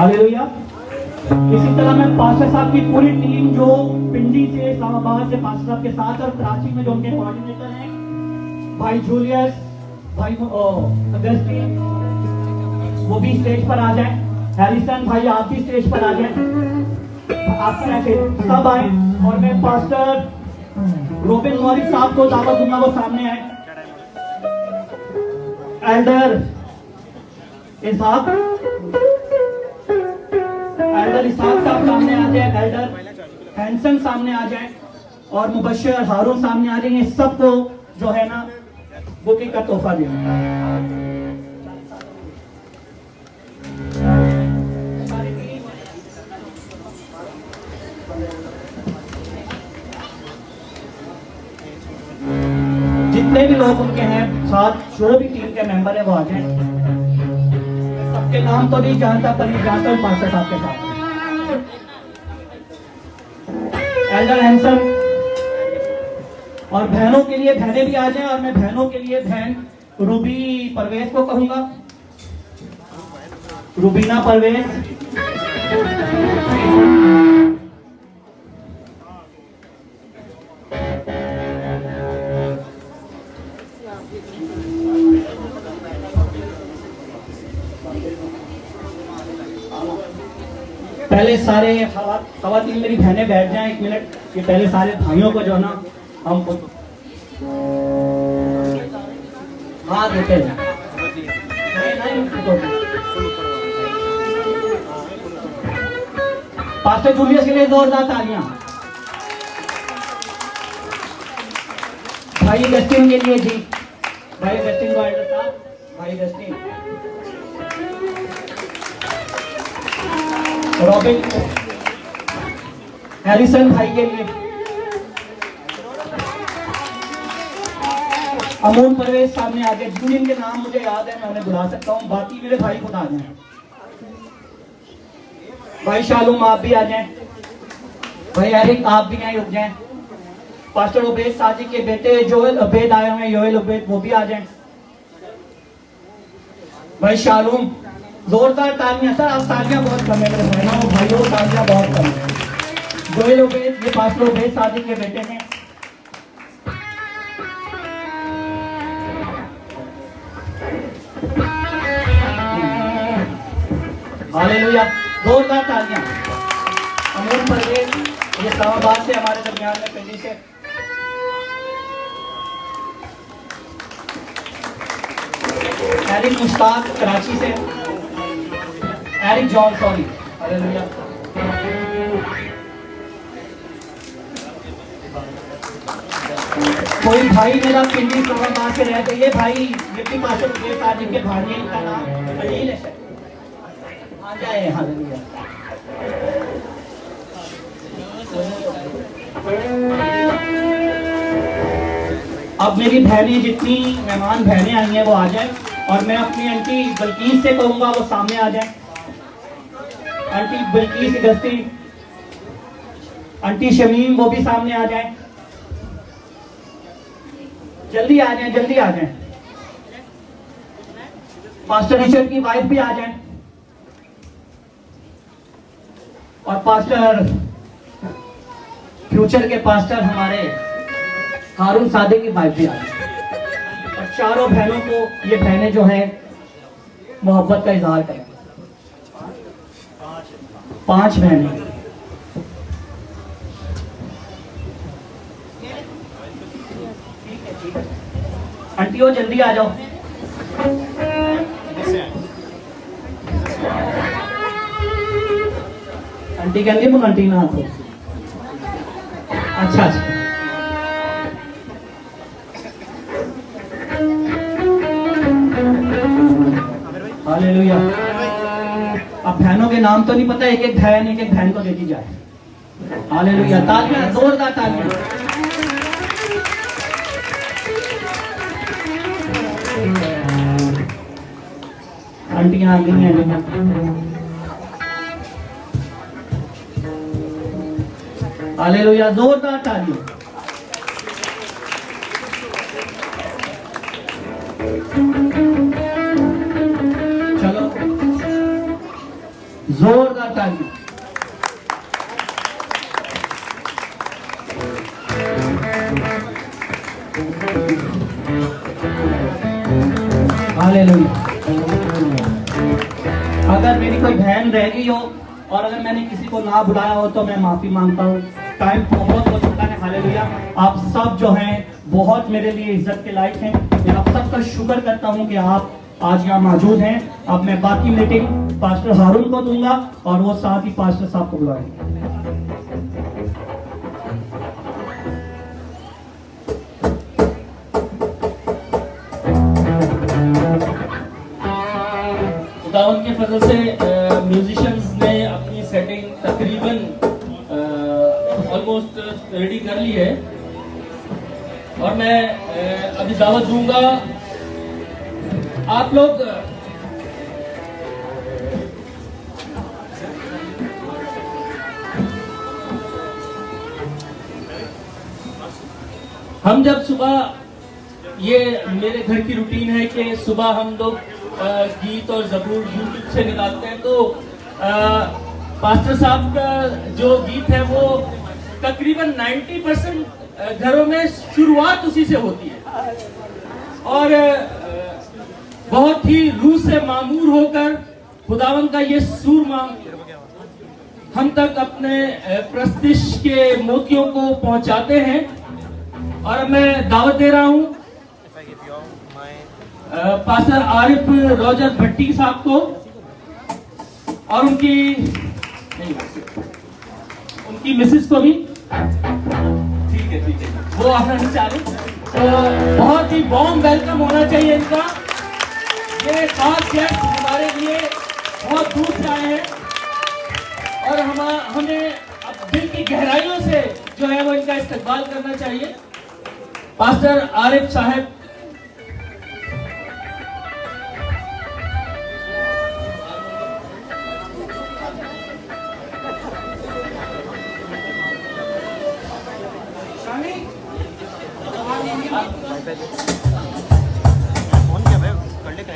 Hallelujah. इसी तरह मैं पास्टर साहब की पूरी टीम जो पिंडी से, इस्लामाबाद से पास्टर साहब के साथ और कराची में जो उनके कोऑर्डिनेटर हैं, भाई जूलियस, भाई अगस्टीन, वो भी स्टेज पर आ जाए। हैरिसन भाई आप भी स्टेज पर आ जाए। आप ऐसे सब आए और मैं पास्टर रोबिन मॉरिस साहब को दावत दूंगा, वो सामने आए। एल्डर इसाक साहब सामने आ जाए, एल्डर हैंसन सामने आ जाए और मुबश्शिर हारून सामने आ जाएंगे। सबको जो है ना बुकिंग का तोहफा देना। जितने भी लोग उनके हैं साथ, जो भी टीम के मेंबर है वो आ जाए। सबके नाम तो नहीं जानता, पर ये जानता हूं पास्टर साहब के साथ एल्डर हैंसन। और बहनों के लिए बहनें भी आ जाएं, और मैं बहनों के लिए बहन रूबी परवेज को कहूंगा, रूबीना परवेज। पहले सारे खवातीन मेरी बहनें बैठ जाएं, 1 मिनट। ये पहले सारे भाइयों को जो ना हम हाथ देते हैं। पास्टर जूलियस के लिए जोरदार तालियां। भाई अगस्टीन के लिए जी, भाई अगस्टीन को एल्डर साहब, भाई अगस्टीन। रॉबिन हैरिसन भाई के लिए, अमोल परवेज सामने आ गए। जिनके नाम मुझे याद है मैं उन्हें बुला सकता हूँ, बाकी मेरे भाई खुद आ जाए। भाई शालूम आप भी आ जाएं, भाई एरिक आप भी यहाँ रुक जाएं। पास्टर उबैद साजी के बेटे जोएल उबैद आए हुए हैं, योएल उबैद, वो भी आ जाएं। भाई शालूम, जोरदार तालियां। सर आप तालियां बहुत कम है मेरे बहनों भाइयों, तालियां बहुत कम है। जोएल उबैद, ये पास्टर उबैद साजी के बेटे हैं। हालेलुया, जोरदार तालियां। अमोल परवेज, ये इस्लामाबाद से हमारे दरमियान में पिंडी से। एरिक मुश्ताक कराची से, एरिक जॉन, सॉरी। हालेलुया। कोई भाई मेरा पिंडी इस्लामाबाद से रहते, ये भाई ये भी पास्टर के साथ, जिनके भाई हैं, इनका नाम खलील है। आ जाए। हालेलुया। अब मेरी बहनें, जितनी मेहमान बहनें आई हैं वो आ जाएं, और मैं अपनी आंटी बल्कीस से कहूंगा वो सामने आ जाएं। आंटी बल्कीस अगस्ती, आंटी शमीम, वो भी सामने आ जाएं। जल्दी आ जाएं, जल्दी आ जाएं। पास्टर रिचर्ड की वाइफ भी आ जाएं, और पास्टर फ्यूचर के पास्टर हमारे हारून सादे की वाइफ भी आ जाएं। और चारों बहनों को, ये बहनें जो हैं मोहब्बत का इजहार करें। 5 बहनें। आंटी वो जल्दी आ जाओ। आंटी कहती है आंटी ना आते। अच्छा अच्छा। हालेलुया। अब बहनों के नाम तो नहीं पता, एक एक बहन को देती जाए। हालेलुया। तालियां, जोरदार तालियां। आंटियां आ गई हैं। हालेलुया, जोरदार तालियां। जोरदार ताली। हालेलुया। अगर मेरी कोई बहन रह गई हो और अगर मैंने किसी को ना बुलाया हो तो मैं माफी मांगता हूँ। टाइम बहुत हो चुका है। हालेलुया। आप सब जो हैं बहुत मेरे लिए इज्जत के लायक हैं। मैं आप सबका शुक्र करता हूँ कि आप आज यहाँ मौजूद हैं। अब मैं बाकी मीटिंग पास्टर हारून को दूंगा और वो साथ ही पास्टर साहब को बुलाएंगे। खुदावंद के फजल से म्यूजिशियंस ने अपनी सेटिंग तकरीबन ऑलमोस्ट रेडी कर ली है और मैं अभी दावत दूंगा आप लोग हम जब सुबह ये मेरे घर की रूटीन है कि सुबह हम लोग गीत और जबूर यूट्यूब से निकालते हैं तो पास्टर साहब का जो गीत है वो तकरीबन 90% घरों में शुरुआत उसी से होती है और बहुत ही रूह से मामूर होकर खुदावन का ये सूरमा हम तक अपने प्रस्तिश के मोतियों को पहुंचाते हैं। और मैं दावत दे रहा हूं पास्टर आरिफ रोजर भट्टी साहब को और उनकी मिसेस को भी। ठीक है वो आना नहीं चाह रहे तो बहुत ही वार्म वेलकम होना चाहिए इनका। ये खास गेस्ट हमारे लिए बहुत दूर से आए हैं और हमें दिल की गहराइयों से जो है वो इनका इस्तकबाल करना चाहिए। पास्टर आरिफ साहब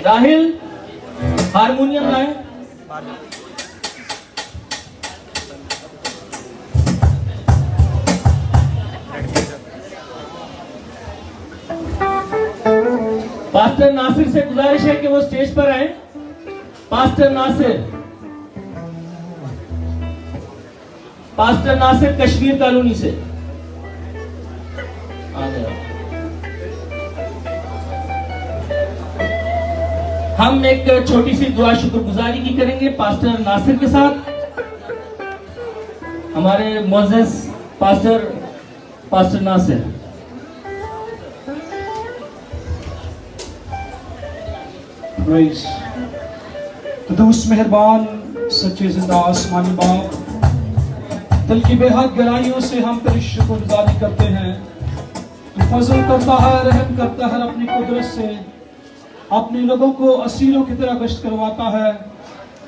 राहिल हारमोनियम लाए। पास्टर नासिर से गुजारिश है कि वो स्टेज पर आए। पास्टर नासिर कश्मीर कॉलोनी से आ गया। हम एक छोटी सी दुआ शुक्रगुजारी की करेंगे पास्टर नासिर के साथ। हमारे मोअज़्ज़ज़ पास्टर नासिर। कदूस मेहरबान सच्चे जिंदा आसमानी बाप, दिल की बेहद गहराइयों से हम तेरी शुक्रगुजारी करते हैं। तू फजल करता है, रहम करता है, अपनी कुदरत से अपने लोगों को असीरों की तरह गश्त करवाता है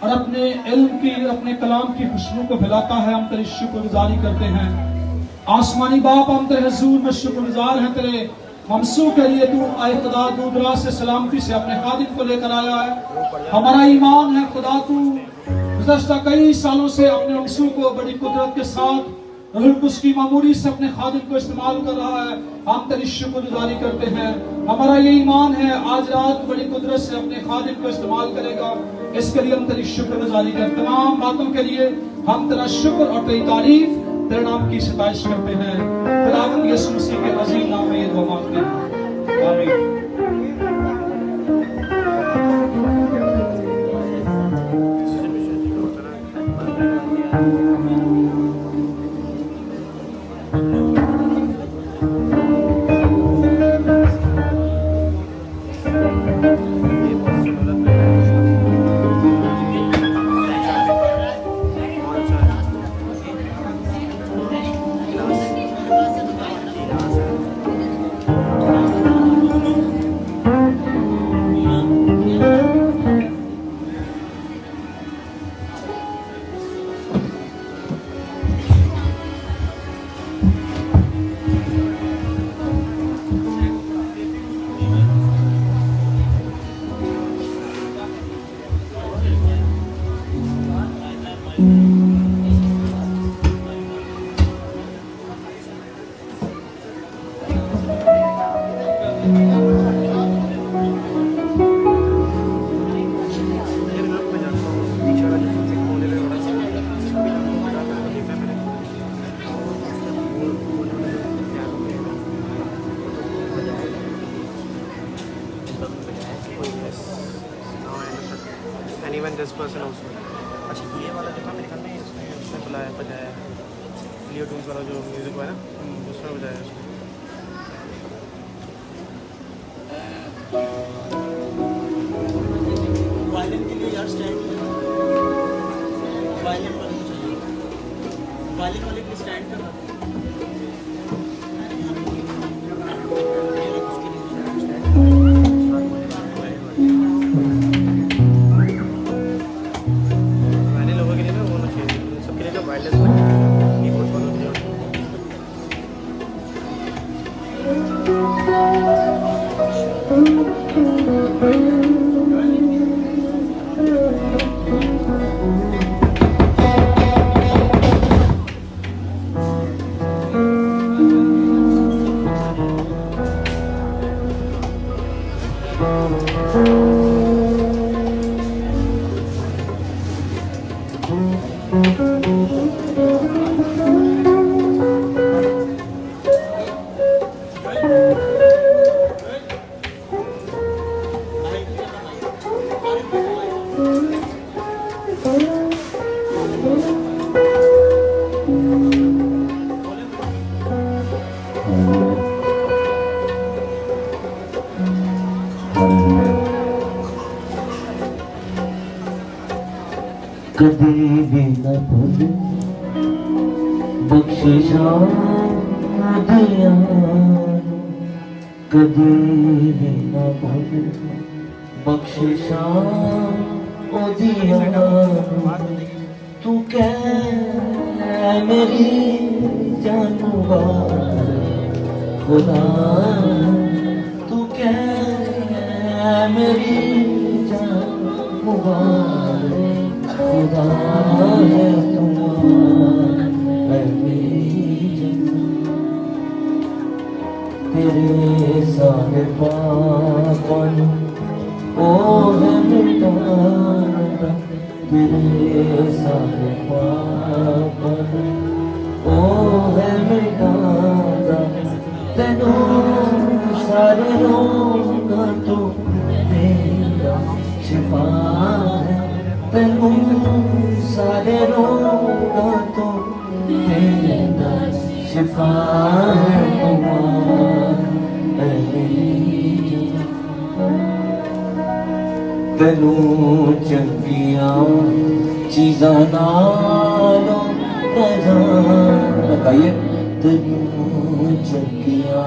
और अपने इल्म की अपने कलाम की खुशबू को फैलाता है। हम तेरी शुक्रगुजारी करते हैं आसमानी बाप। हम तेरे हुजूर में शुक्रगुजार हैं तेरे ममसू के लिए। तू आए खुदा दूर दराज से सलामती से अपने खादिम को लेकर आया है। हमारा ईमान है खुदा तू गुज़श्ता कई सालों से अपने ममसू को बड़ी कुदरत के साथ रूहुल कुद्स की मामूरी से अपने खादिम को इस्तेमाल कर रहा है। हम तेरी शुक्रगुजारी करते हैं। हमारा ये ईमान है आज रात बड़ी कुदरत से अपने खादिम को इस्तेमाल करेगा। इसके लिए हम तेरी शुक्रगुजारी करते हैं। तमाम बातों के लिए हम तेरा शुक्र और तेरी तारीफ तेरे नाम की सताइश करते हैं। खुदावंद यीशु मसीह के अजीम नाम में ये दुआ मांगते हैं, आमीन। yes. Now I understood. And even this person also. अच्छा ये वाला जो था मेरे ख्याल में उसमें बुलाया बजाया लियो टून्स वाला जो म्यूजिक हुआ है ना उसमें बजाया उसने वायलिन के लिए यार स्टैंड वायलिन वाले को चाहिए वायलिन वाले के लिए स्टैंड करो मैंने लोगों के लिए ना वो चाहिए सबके लिए जो वायरलेस कीबोर्ड वालों के लिए कभी भी न भूलूं बख्शिशा दिया कभी भी न भूलूं बख्शिशा दिया तू क्या मेरी जानूंगा खुदा तू क्या मेरी जानूंगा खुदा है तुम्हारा मेरी जन्नत तेरे सारे पापन ओ है मिटाना तेरे सारे पापन ओ है मिटाना तेनू सारे रोग तू मेरा शिफा है तेनू सारे रोग तो तेरा शिफा है तुम्हारा तेनू चंगिया चीज़ां नालों लगाइए तेनू चंगिया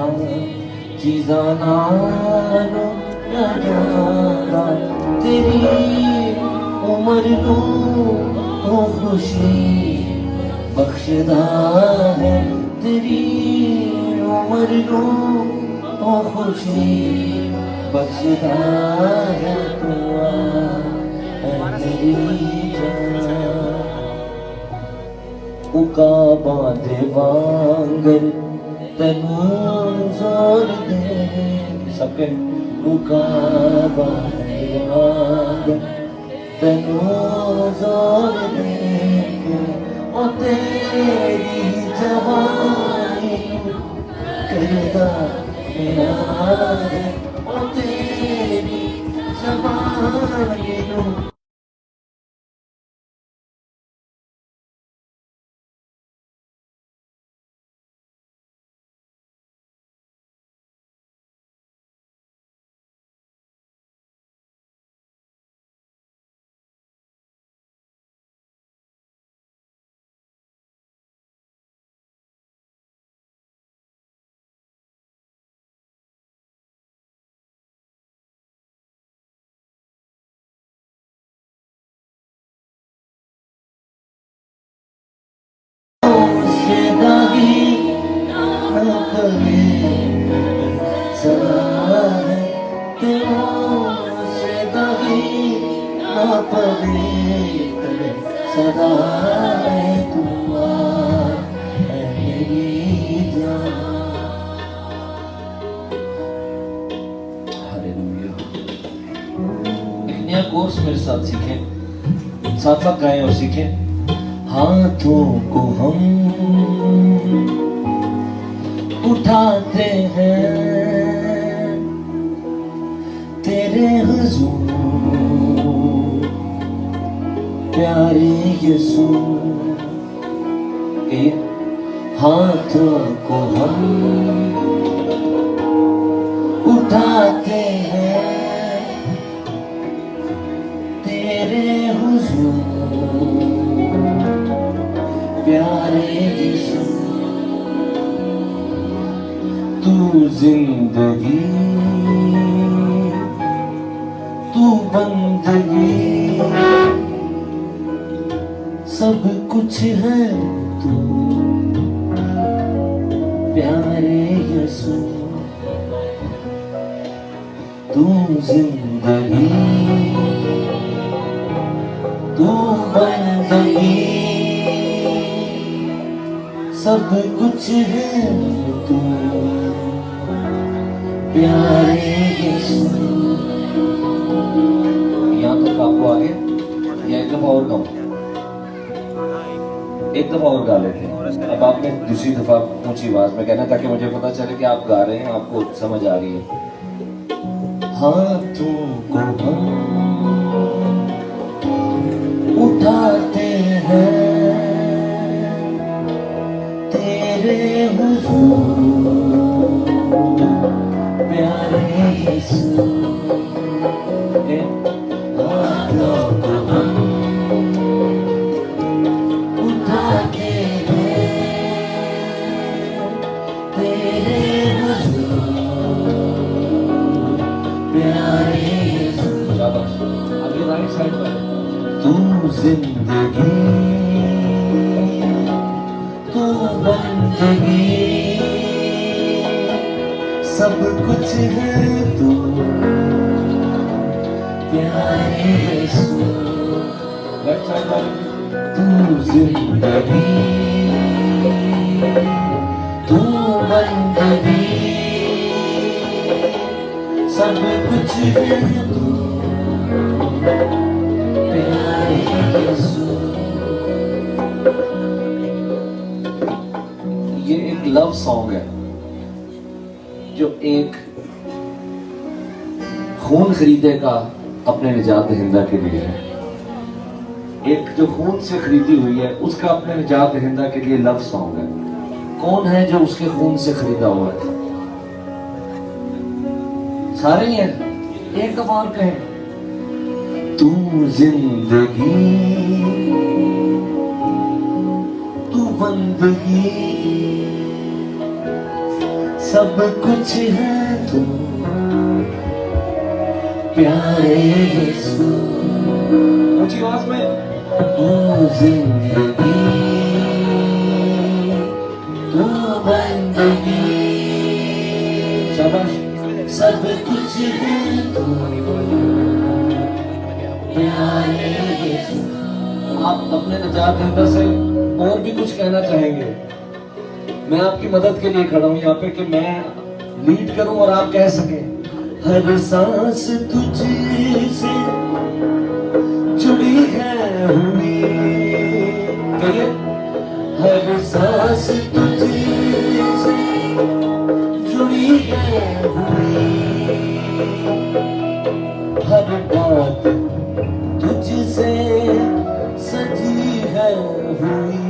चीज़ां नालों लगाना तेरी उम्र नू ओ खुशी बख्शदा है तेरी उम्र नू ओ खुशी बख्शदा है मेरी जान उकाबा दे वांगर तनू जोर दे सबके उकाबा दे वांगर तनू जोर दे ओ तेरी जवानी करदा प्यार ओ तेरी जवानी सदा एक नया कोर्स मेरे साथ सीखें साथ साथ गाएं और सीखें हाथों को हम उठाते हैं तेरे तेरे हुजूर प्यारे यीशु के हाथों को हम उठाते हैं तेरे हुजूर प्यारे यीशु तू जिंदगी तू बंदगी सब कुछ है तू प्यारे यीशु तू जिंदगी तू बंदगी सब कुछ है तू प्यारे यीशु। यहाँ तक आपको आगे या एक दफा और गाओ, एक दफा और गा लेते हैं। अब आपने दूसरी दफा ऊंची आवाज में कहना ताकि मुझे पता चले कि आप गा रहे हैं, आपको समझ आ रही है। हाथों को हम उठाते हैं तेरे हुजूर प्यारे यीशु के हाथों को हम उठाते हैं तेरे हुजूर प्यारे यीशु। शाबाश। अभी राइट साइड पर तू जिंदगी तू बंदगी सब कुछ है तू प्यारे यीशु। लेफ्ट साइड पर तू जिंदगी तू बंदगी सब कुछ है तू प्यारे यीशु। ये एक लव सॉन्ग है जो एक खून खरीदेगा अपने निजात दहिंदा के लिए है। एक जो खून से खरीदी हुई है उसका अपने निजात दहिंदा के लिए लव सॉन्ग है। कौन है जो उसके खून से खरीदा हुआ है? सारे ही हैं। एक बार कहें तू जिंदगी तू बंदगी सब कुछ है तू प्यारे यीशु। ऊंची आवाज में तू जिंदगी तू बंदगी शाबाश सब कुछ है तू प्यारे यीशु। आप अपने निजात दहिंदा से और भी कुछ कहना चाहेंगे? मैं आपकी मदद के लिए खड़ा हूं यहाँ पे कि मैं लीड करूं और आप कह सकें हर सांस तुझसे जुड़ी है हुई कहिए हर सांस तुझसे जुड़ी है हुई हर बात तुझसे सजी है हुई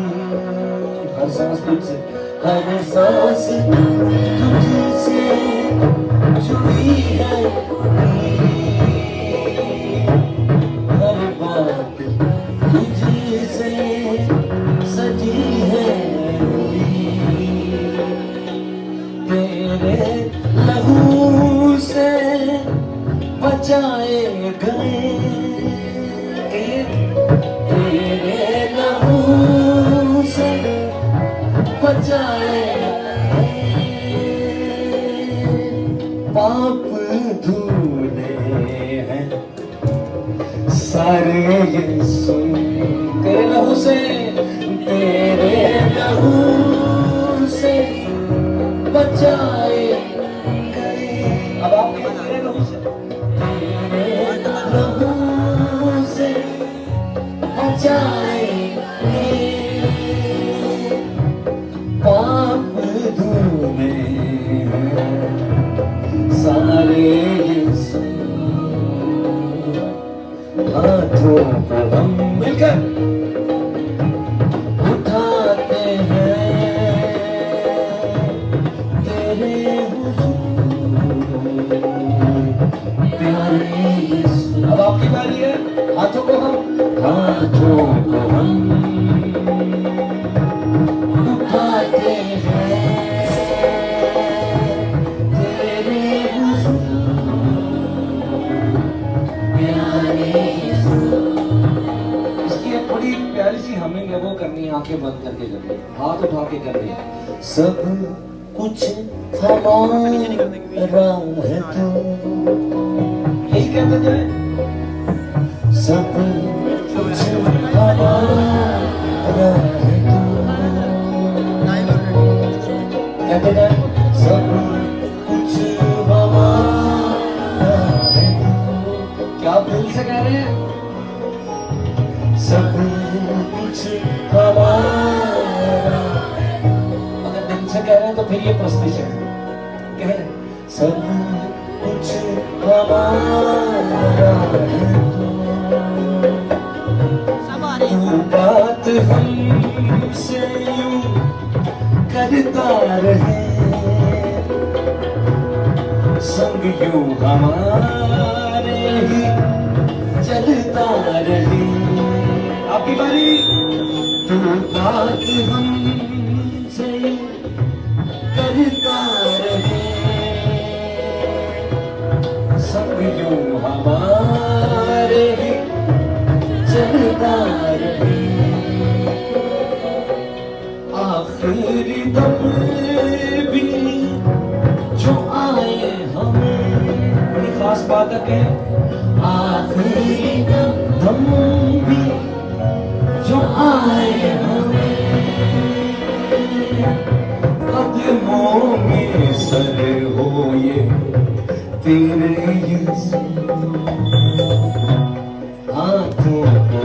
हर सांस तुझसे हर सांस तुझसे जुड़ी है हर बात तुझसे सजी है तेरे लहू से बचाए गए तेरे लहू से बचाए पाप धूले हैं सारे यीशु तेरे लहू से बचाए गए। अब आप तेरे लहू से बचाए गए पाप धूले सारे यीशु सर उठाते हैं तेरे हुजूर प्यारे यीशु। अब आपकी बारी है, हाथों को हम उठाते हैं तेरे हुजूर प्यारे यीशु। इसकी एक बड़ी प्यारी सी हमें वो करनी है, आंखें बंद करके करनी है, हाथ उठा के करनी है। सब कुछ हमारा है तू, यही कहते जाए। सब कुछ हमारा है तू, कहते जाए। सब कुछ हमारा है तू। क्या आप दिल से कह रहे हैं? सब कुछ हमारा। अगर दिल से कह रहे हैं तो फिर ये प्रस्तुति है, कह सब कुछ हमारा है तू। बात हमसे यूं करता रहे, संग यूं हमारे ही चलता रहे। आपकी बारी। तू बात हमसे यूं करता रहे, संग यूं हमारे ही चलता रहे। आखिरी दम भी जो आए हमें, बड़ी खास बात है। आखिरी दम भी जो आए हमें, कदमों में सर हो ये तेरे यीशु। हाथों को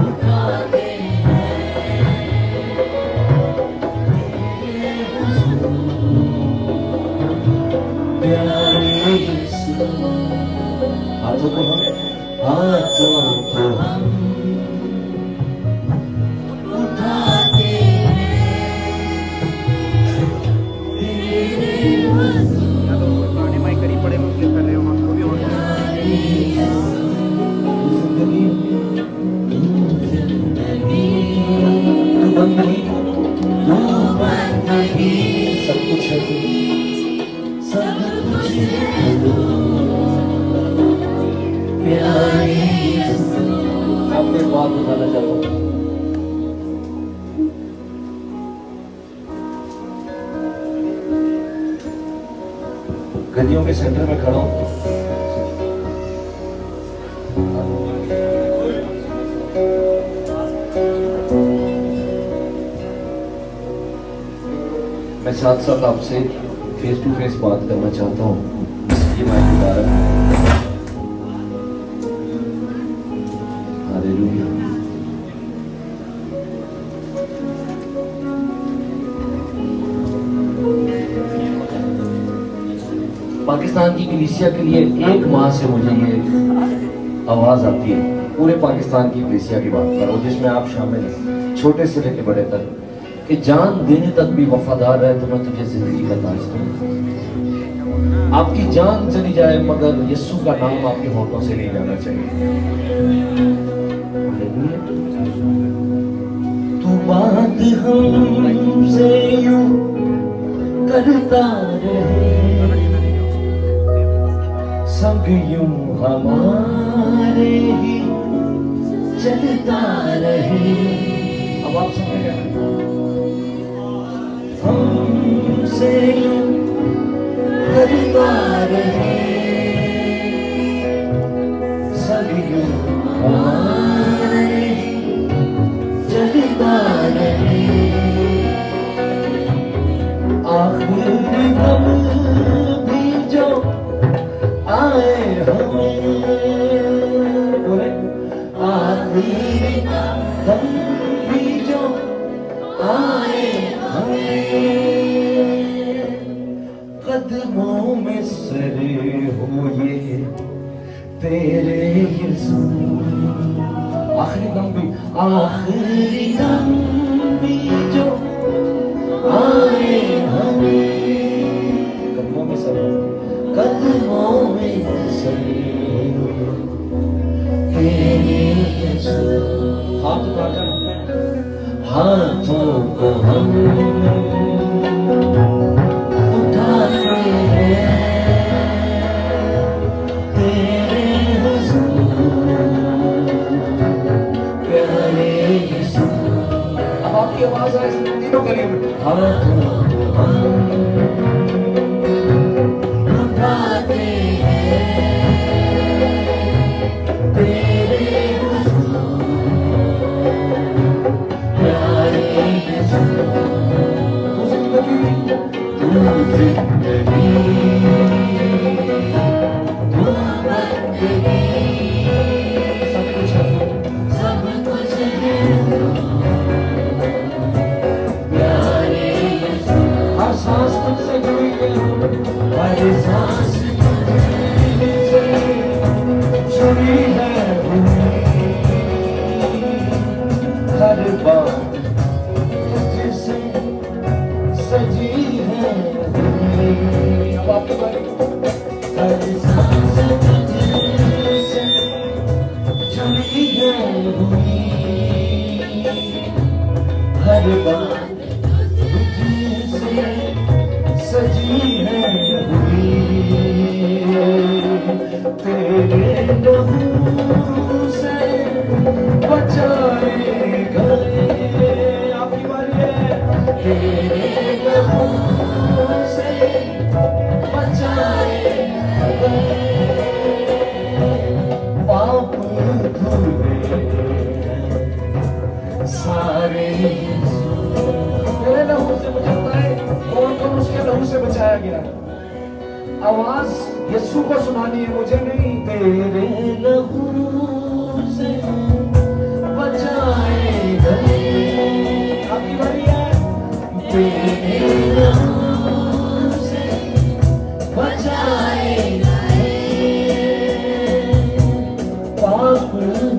उठाते हैं प्यारे यीशु। हाथों को हम उठाते माइक करीब पड़े, मैं क्लिक कर रहे हो वहाँ को भी और सब कुछ है तू, सब कुछ है तू प्यारे यीशु। आपको एक बात बताना चाहता हूँ। गलियों के सेंटर में खड़ा हूँ, मैं साथ साथ आपसे फेस टू फेस बात करना चाहता हूँ। ये माइक बता रहा है। हालेलुया। पाकिस्तान की कलीसिया के लिए एक माह से मुझे ये आवाज आती है, पूरे पाकिस्तान की कलीसिया की बात करो जिसमें आप शामिल हैं, छोटे से लेकर बड़े तक, कि जान देने तक भी वफादार रहे तो मैं तुझे जिंदगी का ताज दूंगा। आपकी जान चली जाए मगर यीशु का नाम आपके होठों से नहीं जाना चाहिए। तू बात हमसे यूं करता रहे, संग यूं हमारे ही चलता रहे। अब आप समझ गए, हमसे यूं करता रहे, संग यूं हमारे ही चलता रहे। आखिरी दम भी जो आए हमें, बोले आखिरी दम भी जो आए हमें, कदमों में सरे हो ये तेरे यीशु। आखिरी दम भी जो आए हमें कदमों में सर तेरे यीशु। हाथ उठाकर हाथों को हम उठाते हैं तेरे हुजूर प्यारे यीशु। अब आपकी आवाज आए तीनों करिए हाथों को हम उठाते हैं तेरे हुजूर प्यारे यीशु। तू जिंदगी तू बंदगी सब कुछ है प्यारे यीशु। हर सांस तुझसे जुड़ी है हर सांस तुझसे जुड़ी है हर बात तुझसे सजी है। अब आपके बारे में हर सांस तुझसे जुड़ी है हर बात तुझसे सजी है तेरे लहू से बचाए गए। आपकी बारी है तेरे लहू से बचाए गए पाप धुले सारे तेरे लहू से बचाता है। कौन कौन उसके लहू से बचाया गया? आवाज यीशु को सुनानी है मुझे नहीं। तेरे लहू से बचाए गए। आपकी बारी है तेरे लहू से बचाए गए पाप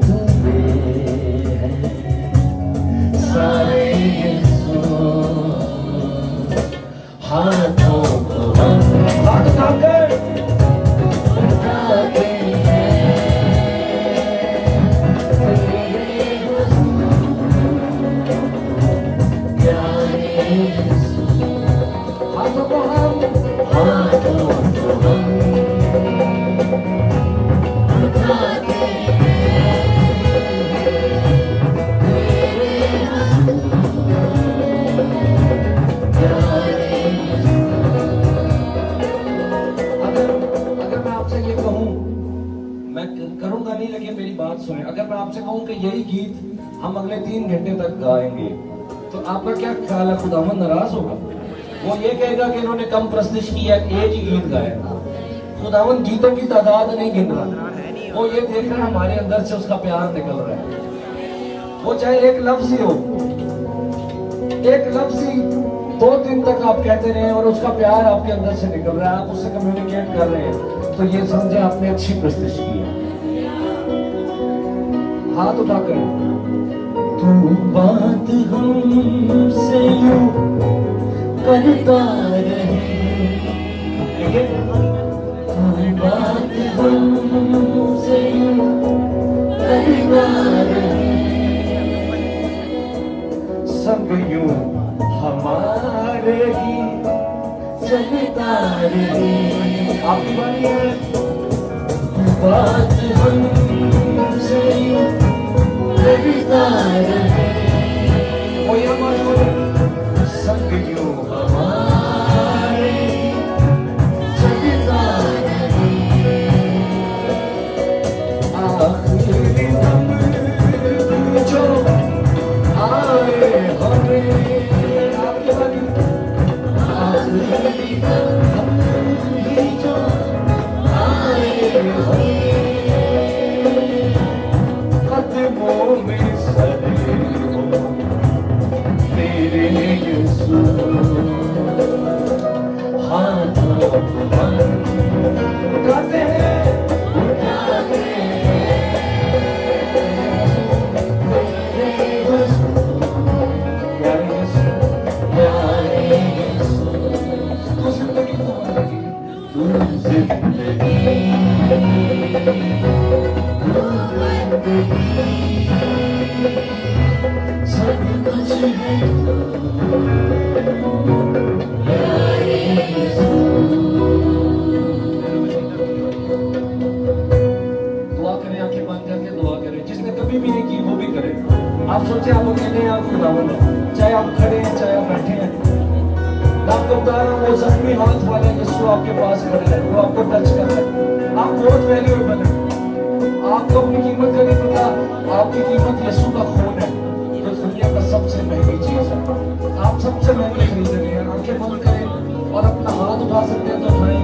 धुले सारे यीशु। हाथों को हम हाथ उठाकर उठाते हैं तेरे हुजूर प्यारे यीशु। हाथों को हम उठाते करूंगा नहीं, लेकिन मेरी बात सुने। अगर मैं आपसे कहूं कि यही गीत हम अगले 3 घंटे तक गाएंगे तो आपका क्या ख्याल है? खुदावन नाराज होगा? वो ये कहेगा कि इन्होंने कम प्रस्तुत किया, एक ही गीत गाया। खुदावन गीतों की तादाद नहीं गिन रहा, वो ये देख रहा है हमारे अंदर से उसका प्यार निकल रहा है। वो चाहे एक लफ्ज ही हो, एक लफ्ज ही 2 दिन तक आप कहते रहे और उसका प्यार आपके अंदर से निकल रहा है, आप उससे कम्युनिकेट कर रहे हैं, तो ये समझे आपने अच्छी प्रस्तुत की है। हाथ उठाकर तू बात हमसे यूं करता रहे, तू बात हमसे यूं करता रहे, संग यूं हमारे ही चलता रहे। आपकी बारी है बात हमसे यूं करता रहे, वो ये बोले संग यूं हमारे चलता रहे, आखिरी दम जो आए हमें। आपके बारी आखिरी दम जो आए हमें कदमों में सरे सोचे आप अकेले हैं, आप खुदावंद हैं, चाहे आप खड़े हैं चाहे आप बैठे हैं। मैं आपको बता रहा हूँ वो जख्मी हाथ वाला यीशु आपके पास खड़ा है, वो आपको टच कर रहा है। आप बहुत वैल्यूएबल हैं, आपको अपनी कीमत का नहीं पता। आपकी कीमत यीशु का खून है, जो दुनिया का सबसे महंगी चीज है। आप सबसे महंगे खरीद रहे हैं। आंखें बंद करें और अपना हाथ उठा सकते हैं तो उठाएं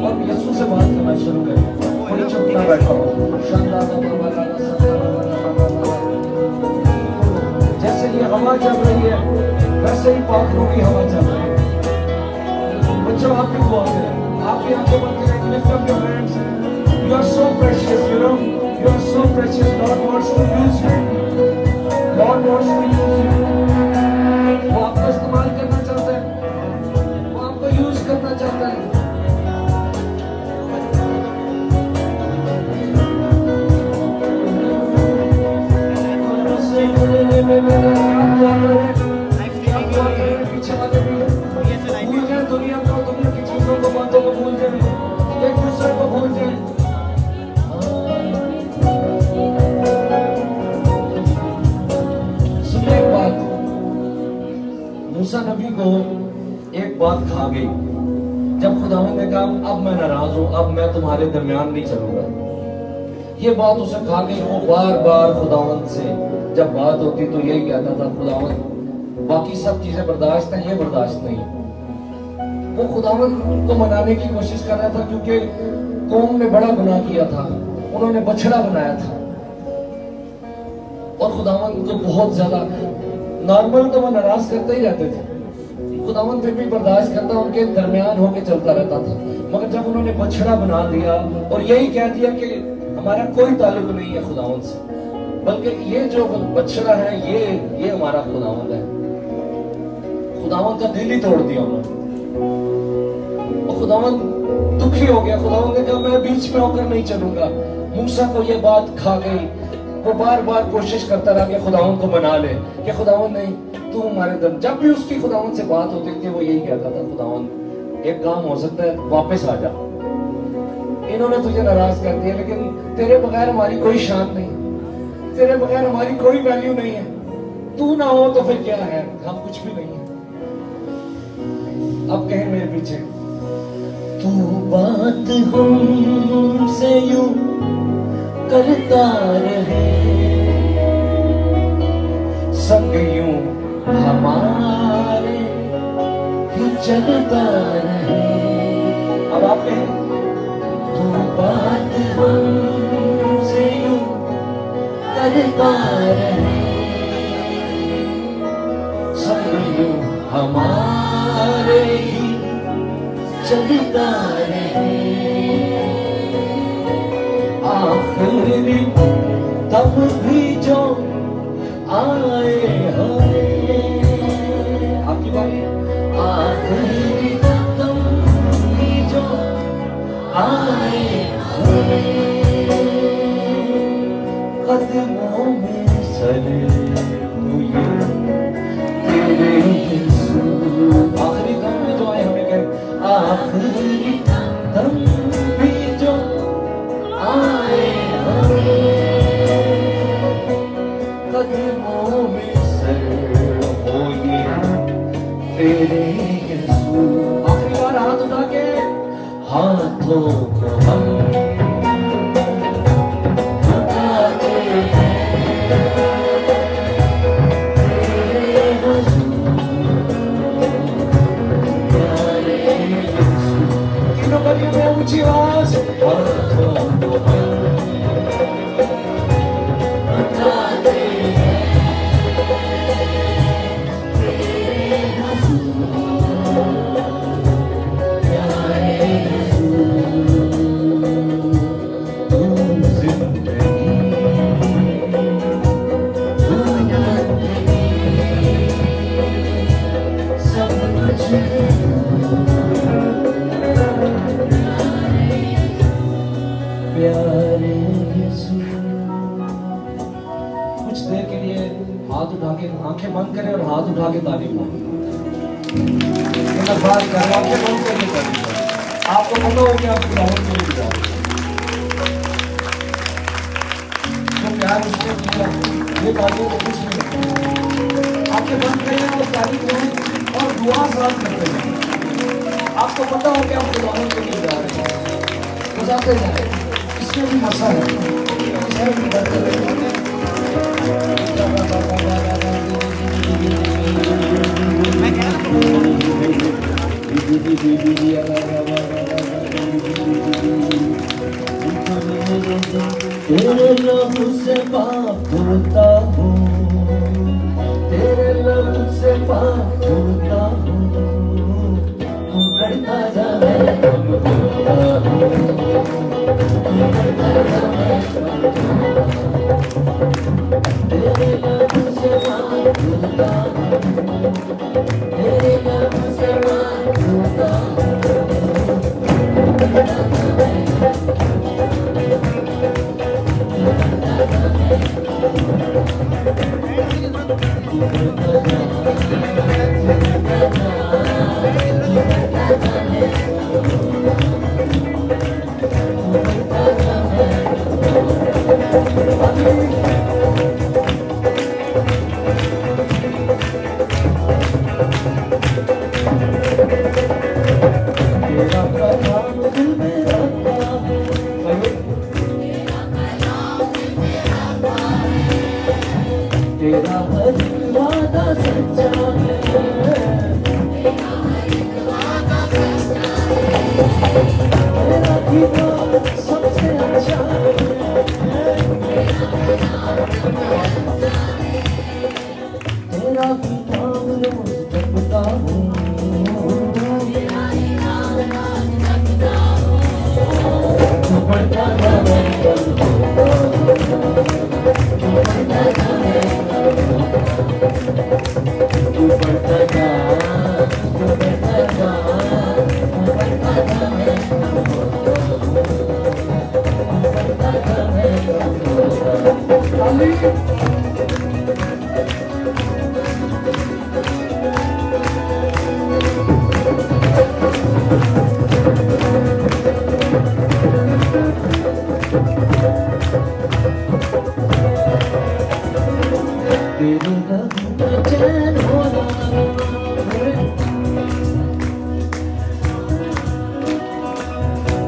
और यीशु से बात करना शुरू करें। कोई चुप ना बैठा हो। जैसे ये हवा चल रही है वैसे ही पाखरों की हवा चल रही है। बच्चों आप भी दुआ करें, आप भी आंखें बंद करें, lift up your hands. You are so precious, you know. You are so precious. Lord wants to use you. Lord wants to use you. वो आपको इस्तेमाल करना चाहता है, वो आपको यूज करना चाहता है। पीछे वाले भी भूल जाए दुनिया को, दुनिया की चीजों को, बातों को भूल जाए, एक दूसरे को भूल जाए। सुनिए एक बात, मूसा नबी को एक बात खा गई जब खुदावंद ने कहा अब मैं नाराज हूं, अब मैं तुम्हारे दरमियान नहीं चलूंगा। ये बात उसे खा गई। वो बार बार खुदावंद से जब बात होती तो यही कहता था, खुदावंद बाकी सब चीजें बर्दाश्त हैं, ये बर्दाश्त नहीं है। वो खुदावंद को मनाने की कोशिश कर रहा था क्योंकि कौम ने बड़ा गुनाह किया था, उन्होंने बछड़ा बनाया था और खुदावंद को बहुत ज्यादा, नॉर्मल तो वो नाराज करते ही रहते थे, खुदावंद फिर भी बर्दाश्त करता, उनके दरमियान होके चलता रहता था। मगर जब उन्होंने बछड़ा बना दिया और यही कह दिया कि हमारा कोई ताल्लुक नहीं है खुदावंद से, बल्कि ये जो बछड़ा है ये हमारा खुदावंद है, खुदावंद का दिल ही तोड़ दिया उन्होंने। और खुदावंद दुखी हो गया। खुदावंद ने कहा मैं बीच में होकर नहीं चलूंगा। मूसा को ये बात खा गई। वो बार बार कोशिश करता रहा कि खुदावंद को मना ले, कि खुदावंद नहीं तू हमारे दम। जब भी उसकी खुदावंद से बात होती थी वो यही कहता था, खुदावंद एक काम हो सकता है, वापस आ जा, इन्होंने तुझे नाराज कर दिया, लेकिन तेरे बगैर हमारी कोई शान नहीं, तेरे बगैर हमारी कोई वैल्यू नहीं है। तू ना हो तो फिर क्या है, हम कुछ भी नहीं है। अब कहें मेरे पीछे, तू बात हमसे यूं करता रहे, संग यूं हमारे ही चलता रहे। अब आप कहें, तू बात हमसे यूं करता रहे, संग यूं हमारे ही चलता रहे। आखिरी तब भी जो आए हमें, आपकी बारी, आखिरी तब भी जो आए हमें, कदमों में सर हुए तेरे यीशु। आखिरी दम में जो आए हमें, कह आखिरी दम भी जो आए हमें, कदमों में सर होए तेरे यीशु। आखिरी बार हाथ उठा के, हाथों को हम उठाते हैं तेरे हुजूर, प्यारे यीशु। तीनों गलियों में ऊंची आवाज, हाथों को हम उठाते हैं तेरे हुजूर, प्यारे यीशु। तू जिंदगी, तू जिंदगी, सब कुछ प्यारे यीशु। कुछ देर के लिए हाथ उठा के, आंखें बंद करें और हाथ उठा के तारीफ मांगे। बात करें, आंखें बंद करके तारीफ करें। आपको पता हो कि आप खुदावंद के लिए जाओ, तो प्यार उसने किया, ये बातों को कुछ नहीं आंखें बंद करें और ताली करें और दुआ साथ करते हैं। आपको पता हो कि आप खुदावन के लिए जा रहे हैं, बजाते जाए, इसमें भी मसा है। इसमें भी बरकत है। तेरे लहू से पाप होता हूँ, तेरे लहू से पाप होता हूँ, तू करता जा मैं कम होता हूँ, तू करता जा मैं कम होता हूँ। तेरे लहू से पाप होता हूँ, तेरे लहू से पाप होता हूँ, तू करता जा मैं तेरा हर वादा सच्चा है, तेरा किताब सबसे अच्छा है, तेरा किताब रोज जपता हूँ, तू पढ़ता जा मैं पढ़ता हूँ, तू पढ़ता जा मैं तू पढ़ता जा, तू पढ़ता जा, तू पढ़ता जा मैं पढ़ता जा मैं तेरे लहू में चैन होना,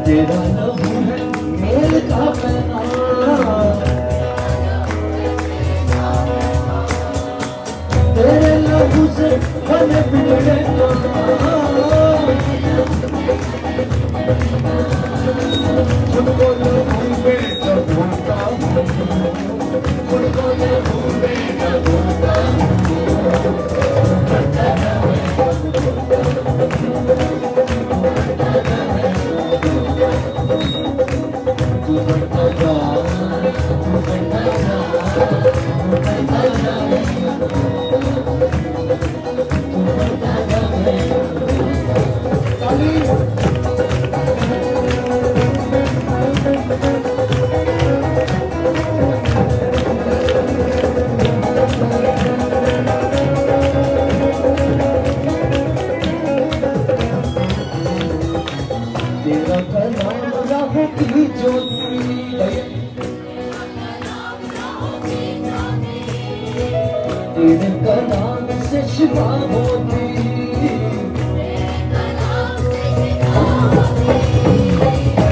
तेरा लहू है मेल का पैगाम, तेरे लहू से बने बिगड़े खुद को लहू में जब ढूंढता हूँ, खुद को लहू में जब ढूंढता हूँ, करता जा तू करता जा, तू करता जा, तू करता जा, तू करता जा तेरा कलाम राहों की ज्योति, तेरे कलाम से शिफा होती,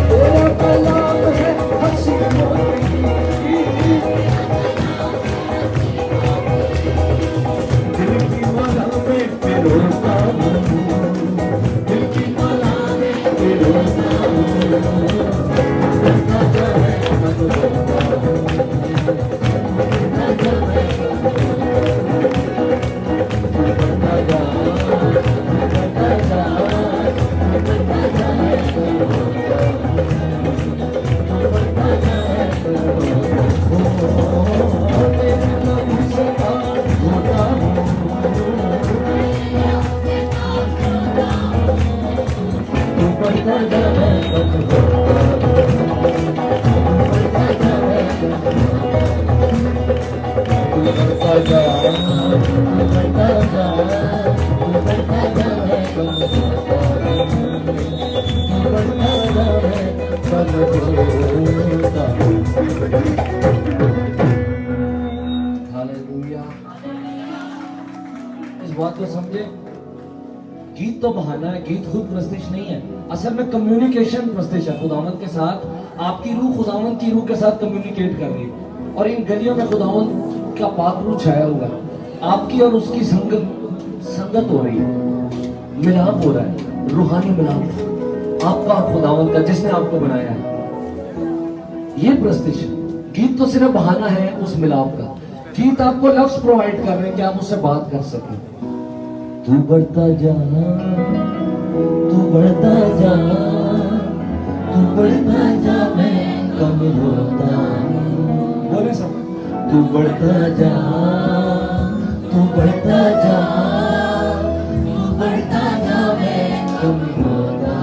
तेरा कलाम है हंसी मोती, दिल की माला में पिरोता हूँ, दिल की माला में पिरोता हूँ, करता जा मैं करता जा बात को समझे। गीत तो बहाना है, गीत खुद प्रस्तिश नहीं है। असल में कम्युनिकेशन प्रस्तिश है खुदावंद के साथ। आपकी रूह खुदावंद की रूह के साथ कम्युनिकेट कर रही है और इन गलियों में खुदावंद का पाक रूह छाया हुआ है। आपकी और उसकी संगत हो रही है, मिलाप हो रहा है, रूहानी मिलाप आपका और खुदावंद का जिसने आपको बनाया है। ये प्रस्तिश है। गीत तो सिर्फ बहाना है उस मिलाप का। गीत आपको लफ्ज प्रोवाइड कर रहे हैं कि आप उससे बात कर सकें। तू बढ़ता जा, तू बढ़ता जा, तू बढ़ता जा, मैं कम होता। बोले सब। तू बढ़ता जा, तू बढ़ता जा, तू बढ़ता जा, मैं कम होता।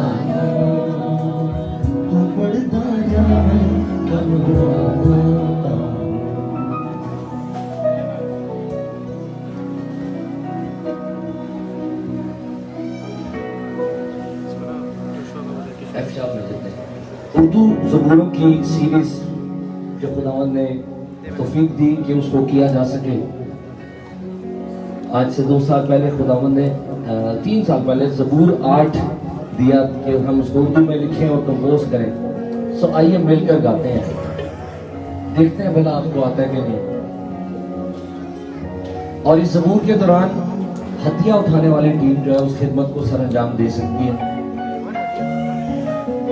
तू बढ़ता जा, मैं कम होता। उर्दू ज़बूरों की सीरीज जो खुदावंद ने तौफीक दी कि उसको किया जा सके। आज से 2 साल पहले खुदावंद ने 3 साल पहले ज़बूर 8 दिया कि हम उसको उर्दू में लिखें और कंपोज करें। सो आइए मिलकर गाते हैं, देखते हैं भला आपको आता है कि नहीं। और इस ज़बूर के दौरान हथिया उठाने वाली टीम जो है उस खिदमत को सर अंजाम दे सकती है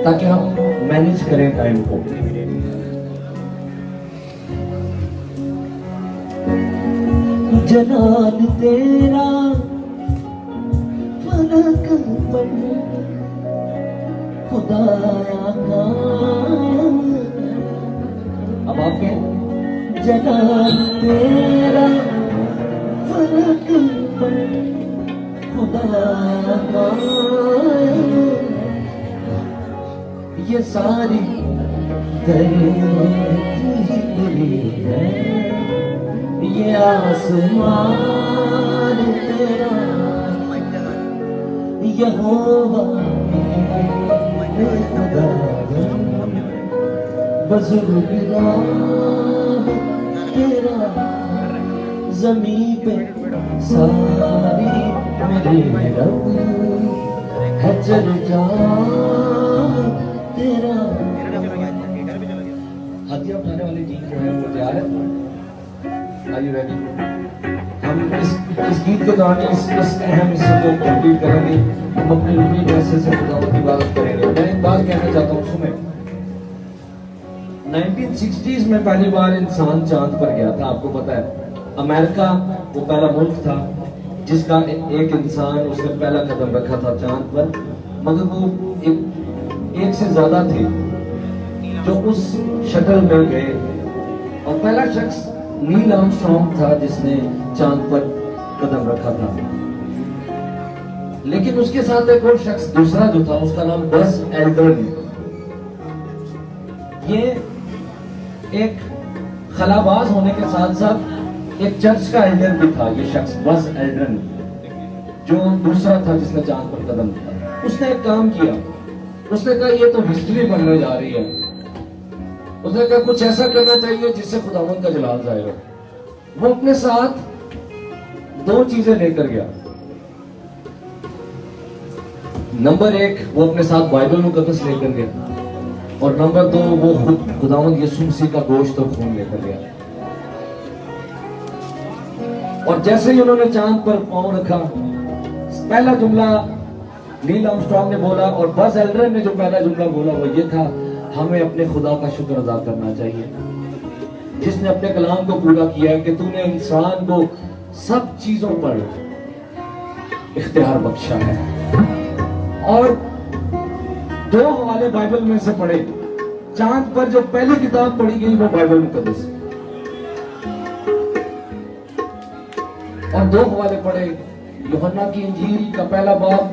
ताकि हम मैनेज करें टाइम को। जलाल तेरा फलक पर खुदाया का। अब आपके जलाल तेरा फलक पर खुदाया का। ये सारी धरती है, ये आसमान तेरा, यहोवा खुदा बुजुर्गगाह तेरा, ज़मीं पे सारी मेरे रब है चर्चा तेरा। हथिया उठाने वाली टीम जो है वो तैयार है। Are you ready? हम इस गीत के दौरान इस अहम हिस्से को कंप्लीट करेंगे। हम अपने रूटीन हिस्से से खुदावंद की इबादत करेंगे। मैं एक बात कहना चाहता हूँ, सुने। 1960s में पहली बार इंसान चांद पर गया था। आपको पता है अमेरिका वो पहला मुल्क था जिसका एक इंसान उसने पहला कदम रखा था चांद पर, मगर वो एक से ज्यादा थे जो उस शटल में गए और पहला शख्स नील आर्मस्ट्रॉन्ग था जिसने चांद पर कदम रखा था। लेकिन उसके साथ एक और शख्स दूसरा जो था उसका नाम बज़ एल्ड्रिन। ये एक खलाबाज होने के साथ साथ एक चर्च का एल्डर भी था। ये शख्स बज़ एल्ड्रिन जो दूसरा था जिसने चांद पर कदम रखा, उसने एक काम किया। उसने कहा ये तो हिस्ट्री बनने जा रही है। उसने कहा कुछ ऐसा करना चाहिए जिससे खुदावंद का जलाल जाएगा। वो अपने साथ 2 चीजें लेकर गया। नंबर 1 वो अपने साथ बाइबल मुकद्दस लेकर गया और नंबर 2 वो खुद खुदावंद यीशु मसीह का गोश्त और खून लेकर गया। और जैसे ही उन्होंने चांद पर पांव रखा, पहला जुमला नील आर्मस्ट्रॉन्ग ने बोला और बज़ एल्ड्रिन ने जो पहला जुमला बोला वो ये था, हमें अपने खुदा का शुक्र अदा करना चाहिए जिसने अपने कलाम को पूरा किया है कि तूने इंसान को सब चीजों पर इख्तियार बख्शा है। और 2 हवाले बाइबल में से पढ़े। चांद पर जो पहली किताब पढ़ी गई वो बाइबल मुकद्दस और 2 हवाले पढ़े। यूहन्ना की इंजील का पहला बाब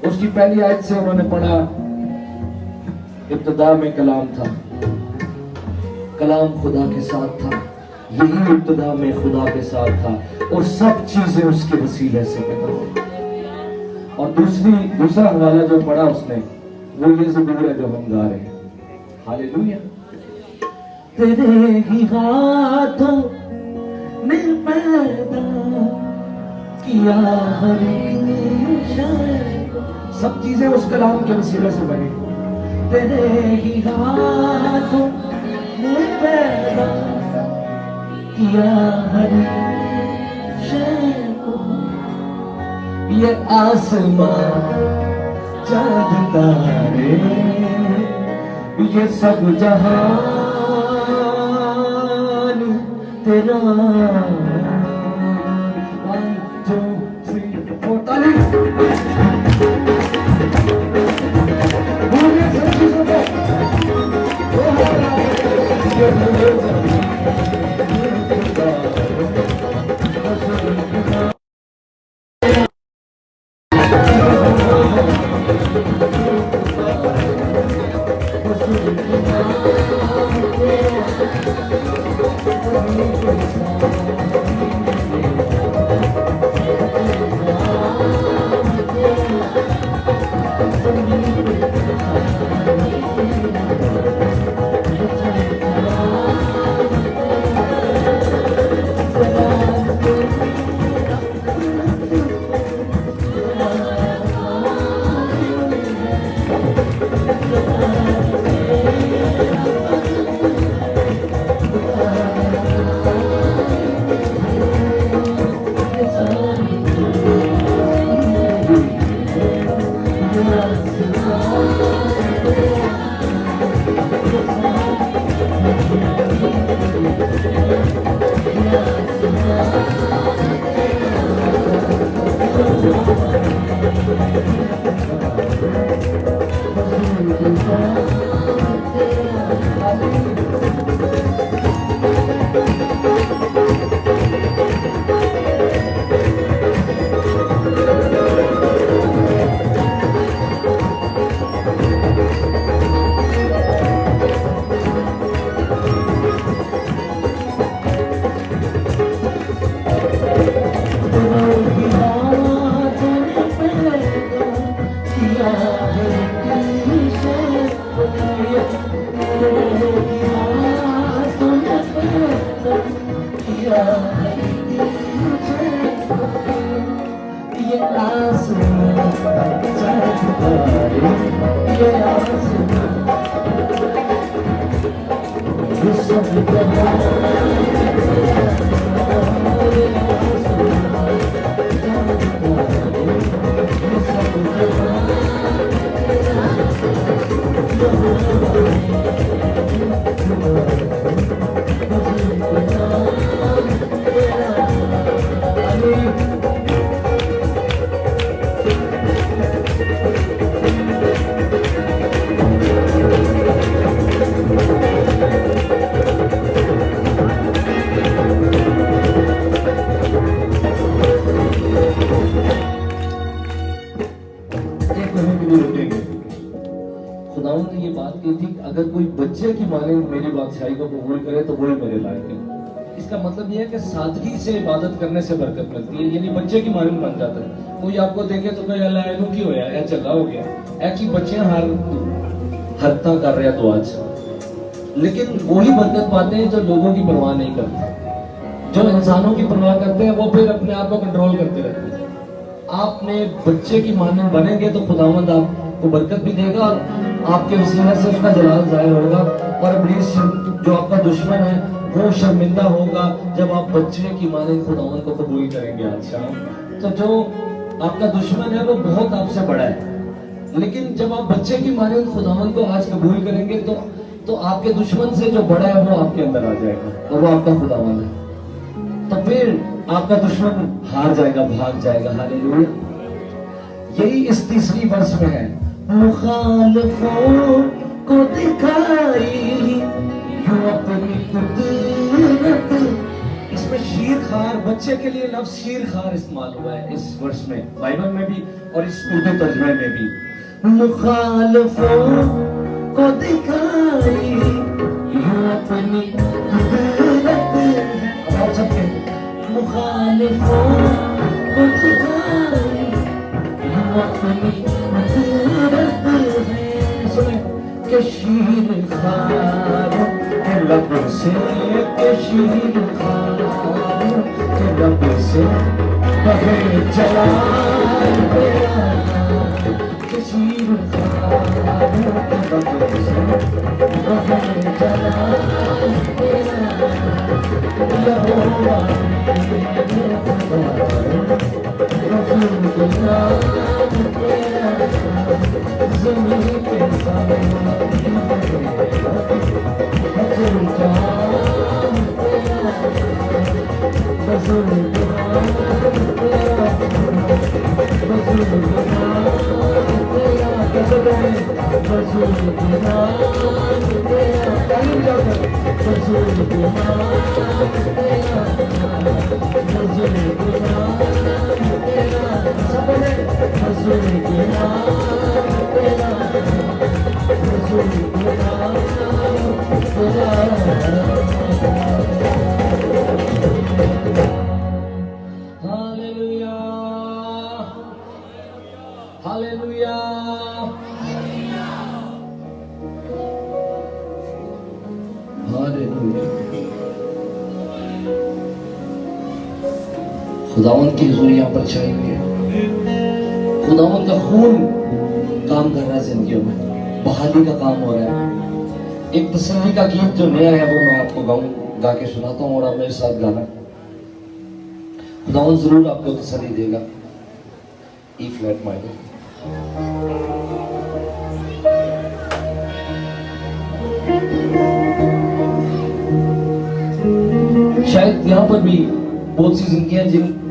उसकी पहली आयत से उन्होंने पढ़ा, इब्तिदा में कलाम था, कलाम खुदा के साथ था, यही इब्तिदा में खुदा के साथ था और सब चीजें उसके वसीले से पैदा हुई। और दूसरा हवाला जो पढ़ा उसने वो ये ज़बूर है जो हम गा रहे हैं। हालेलुया। तेरे ही हाथों में पैदा किया हर सब चीजें उस कलाम के वसीले से बनी। तेरे ही हाथों ने पैदा किया हर शय को, ये आसमां चांद तारे ये सब जहान तेरा। 1 2 3 4 ताली। भूलिए सब चीजों को। खुदावंद ने ये बात कही थी कि अगर कोई बच्चे की माने मेरी बादशाही को कबूल करे तो वही मेरे लायक है। इसका मतलब ये है कि सादगी से इबादत करने से बरकत मिलती है, यानी बच्चे की माने बन जाता है। कोई आपको देखे तो कहे अल्लाह एनो की होया ए चंगा हो गया ए की बच्चे हर हरता कर रहे तो आज, लेकिन वही बरकत पाते हैं जो लोगों की परवाह नहीं करते। जो इंसानों की परवाह करते हैं वो फिर अपने आप को कंट्रोल करते रहते हैं। आपने बच्चे की माने बनेंगे तो खुदावंद आपको बरकत भी देगा और आपके वसीले से उसका जलाल जाहिर होगा, और इब्लीस जो आपका दुश्मन है वो शर्मिंदा होगा जब आप बच्चे की माने खुदावंद को कबूल करेंगे। आज शाम तो जो आपका दुश्मन है वो बहुत आपसे बड़ा है, लेकिन जब आप बच्चे की माने खुदावंद को आज कबूल करेंगे तो आपके दुश्मन से जो बड़ा है वो आपके अंदर आ जाएगा और वो आपका खुदावंद है। तो फिर आपका दुश्मन हार जाएगा, भाग जाएगा। हालेलुया। यही इस तीसरी वर्ष में है। मुखालिफों को दिखाई यूं अपनी कुदरत। इसमें शीर खार, बच्चे के लिए लफ्ज शीर खार इस्तेमाल हुआ है इस वर्ष में, बाइबल में भी और इस उर्दू तर्जुमे में भी। मुखालिफों को दिखाई यूं अपनी कुदरत। अब सबके मुखालिफों को दिखाई यूं अपनी कुदरत है। सुने के शीर खार के लब से, के शीर खार के लब से बगल चला तेरा कशीर खानों के बगल से बगल चला तेरा लहोवा रसूल के नाम तेरा ज़मीन पे रसूल का रसूल तेरा रसूल हालेलुया हालेलुया। खुदावन की हुजूरी यहाँ पर छाई हुई है। खुदावन का खून काम कर रहा है जिंदगियों में, बहाली का काम हो रहा है। एक तसल्ली का गीत जो नया है वो मैं आपको गा के सुनाता हूँ और आप मेरे साथ गाना। खुदावन जरूर आपको तसल्ली देगा। ई फ्लैट माइनर। शायद यहाँ पर भी बहुत सी जिंदगियां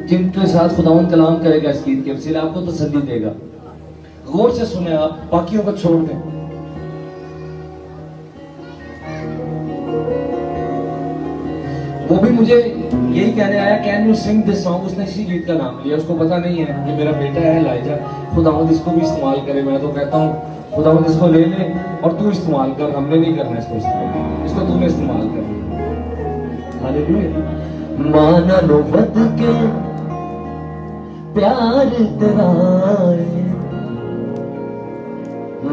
जिनके साथ खुदावन कलाम करेगा इस गीत के वसीले आपको तसल्ली देगा। गौर से सुने आप, बाकियों को छोड़ दें। वो भी मुझे यही कहने आया, can you sing this song. उसने इसी गीत का नाम लिया, उसको पता नहीं है ये मेरा बेटा है लाइजा। खुदावंद इसको भी इस्तेमाल करे। मैं तो कहता हूँ खुदावंद इसको ले ले और तू इस्तेमाल कर, हमने नहीं करना इसको इस्तेमाल, इसको तूने इस्तेमाल कर। हालेलुया। माना लो बद के प्यार तेरा है,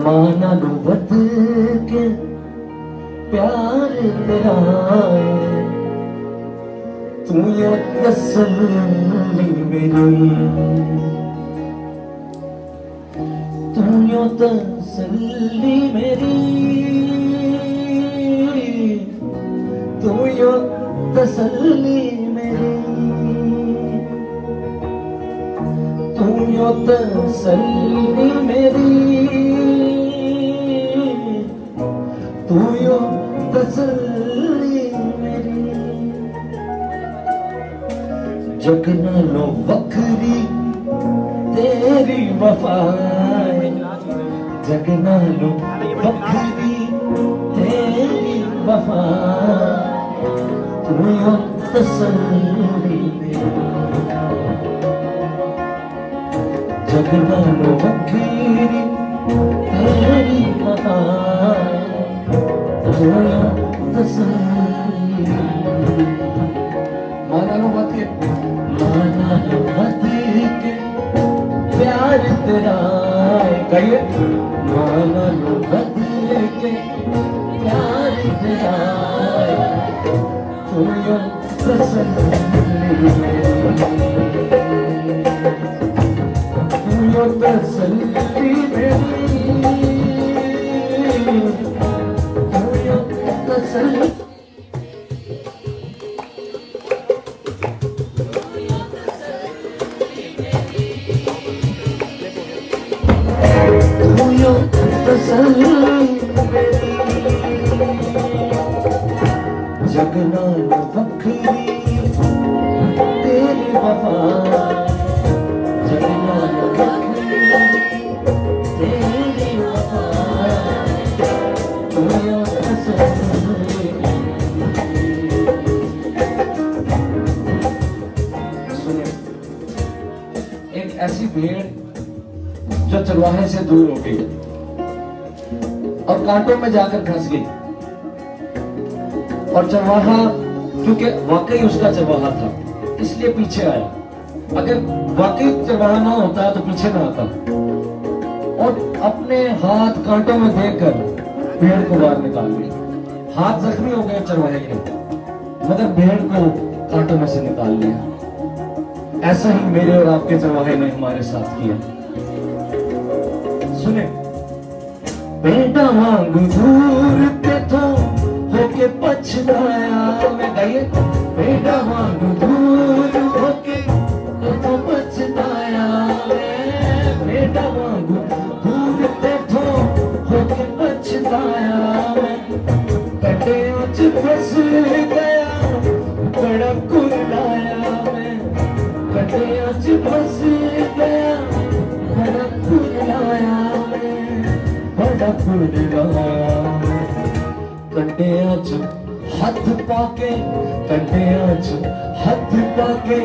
माना लो बद के प्यार तेरा है, तू यो तसल्ली मेरी, तू यो तसल्ली मेरी, तू यो तसल्ली मेरी, तू यो तसल्ली मेरी, तू यो तसल्ली मेरी। जगना लो बकरी तेरी वफाएं, जगना लो बकरी तेरी वफाएं, तू यो तसल्ली मेरी। जगना लो बकरी तेरी वफाएं, तू यो तसल्ली मेरी। माना लो मत के, माना लो मत के प्यार तेरा है, कहिए माना लो मत के प्यार तेरा है, तू यो तसल्ली मेरी, तू यो तसल्ली मेरी, तू यो तसल्ली। जगना लो बकरी तेरी वफा, जगना लो बकरी तेरी वफा, तू यो तसल्ली। सुनिए, एक ऐसी भेड़ जो चरवाहे से दूर हो गई और कांटों में जाकर फंस गई, और चरवाहा क्योंकि वाकई उसका चरवाहा था इसलिए पीछे आया। अगर वाकई चरवाहा ना होता तो पीछे ना आता, और अपने हाथ कांटों में देकर भेड़ को बाहर निकाल लिया। हाथ जख्मी हो गए चरवाहे के, मगर भेड़ को कांटों में से निकाल लिया। ऐसा ही मेरे और आपके जवाहे ने हमारे साथ किया। सुने, बेटा मांगू दूर पे तो होके पछताया मैं, गाइए, बेटा मांगू दूर होके तो पछताया मैं, बेटा मांगू दूर पे तो होके पछताया मैं, कटे उच फंस गया बड़ा कुर्लाया मैं, कटे उच फंस गया बड़ा कुर्लाया मैं, बड़ा कुर्लाया मैं, कटे उच हथ पाके, कटे उच हथ पाके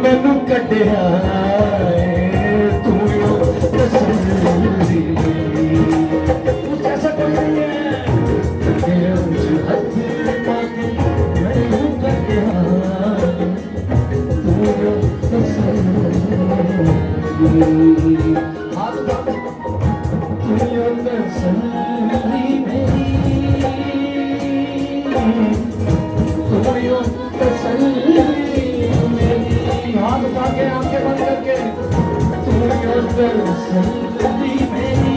मैनू कटिया तू यो तसल्ली, कुछ ऐसा कोई नहीं है, कटे उच हथ पाके मैनू कटिया तू यो तसल्ली, हाथ उठाओ, तू यो तसल्ली मेरी, तू यो तसल्ली मेरी, हाथ उठा के आंखें बंद करके, तू यो तसल्ली मेरी,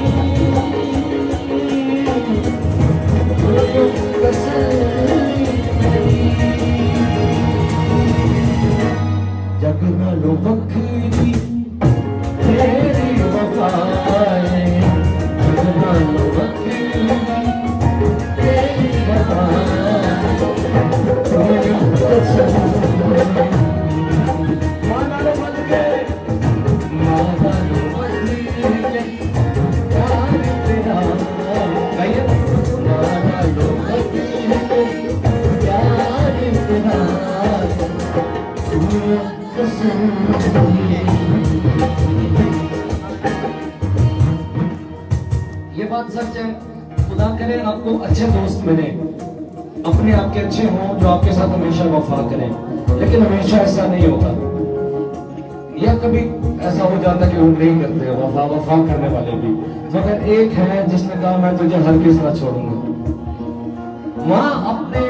तू यो तसल्ली मेरी, जग नालों वखरी तेरी वफा है, जग नालों वखरी तेरी वफा है, तू यो तसल्ली, माना बन के, माना बन के प्यार तेरा, गाइए, माना बन के प्यार तेरा, तू यो तसल्ली। ये बात सच है, खुदा करे आपको अच्छे दोस्त मिले, अपने आपके अच्छे हों जो आपके साथ हमेशा वफा करें, लेकिन हमेशा ऐसा नहीं होता, या कभी ऐसा हो जाता कि वो नहीं करते वफा करने वाले भी, मगर एक है जिसने कहा मैं तुझे हर किस तरह छोड़ूंगा। माँ अपने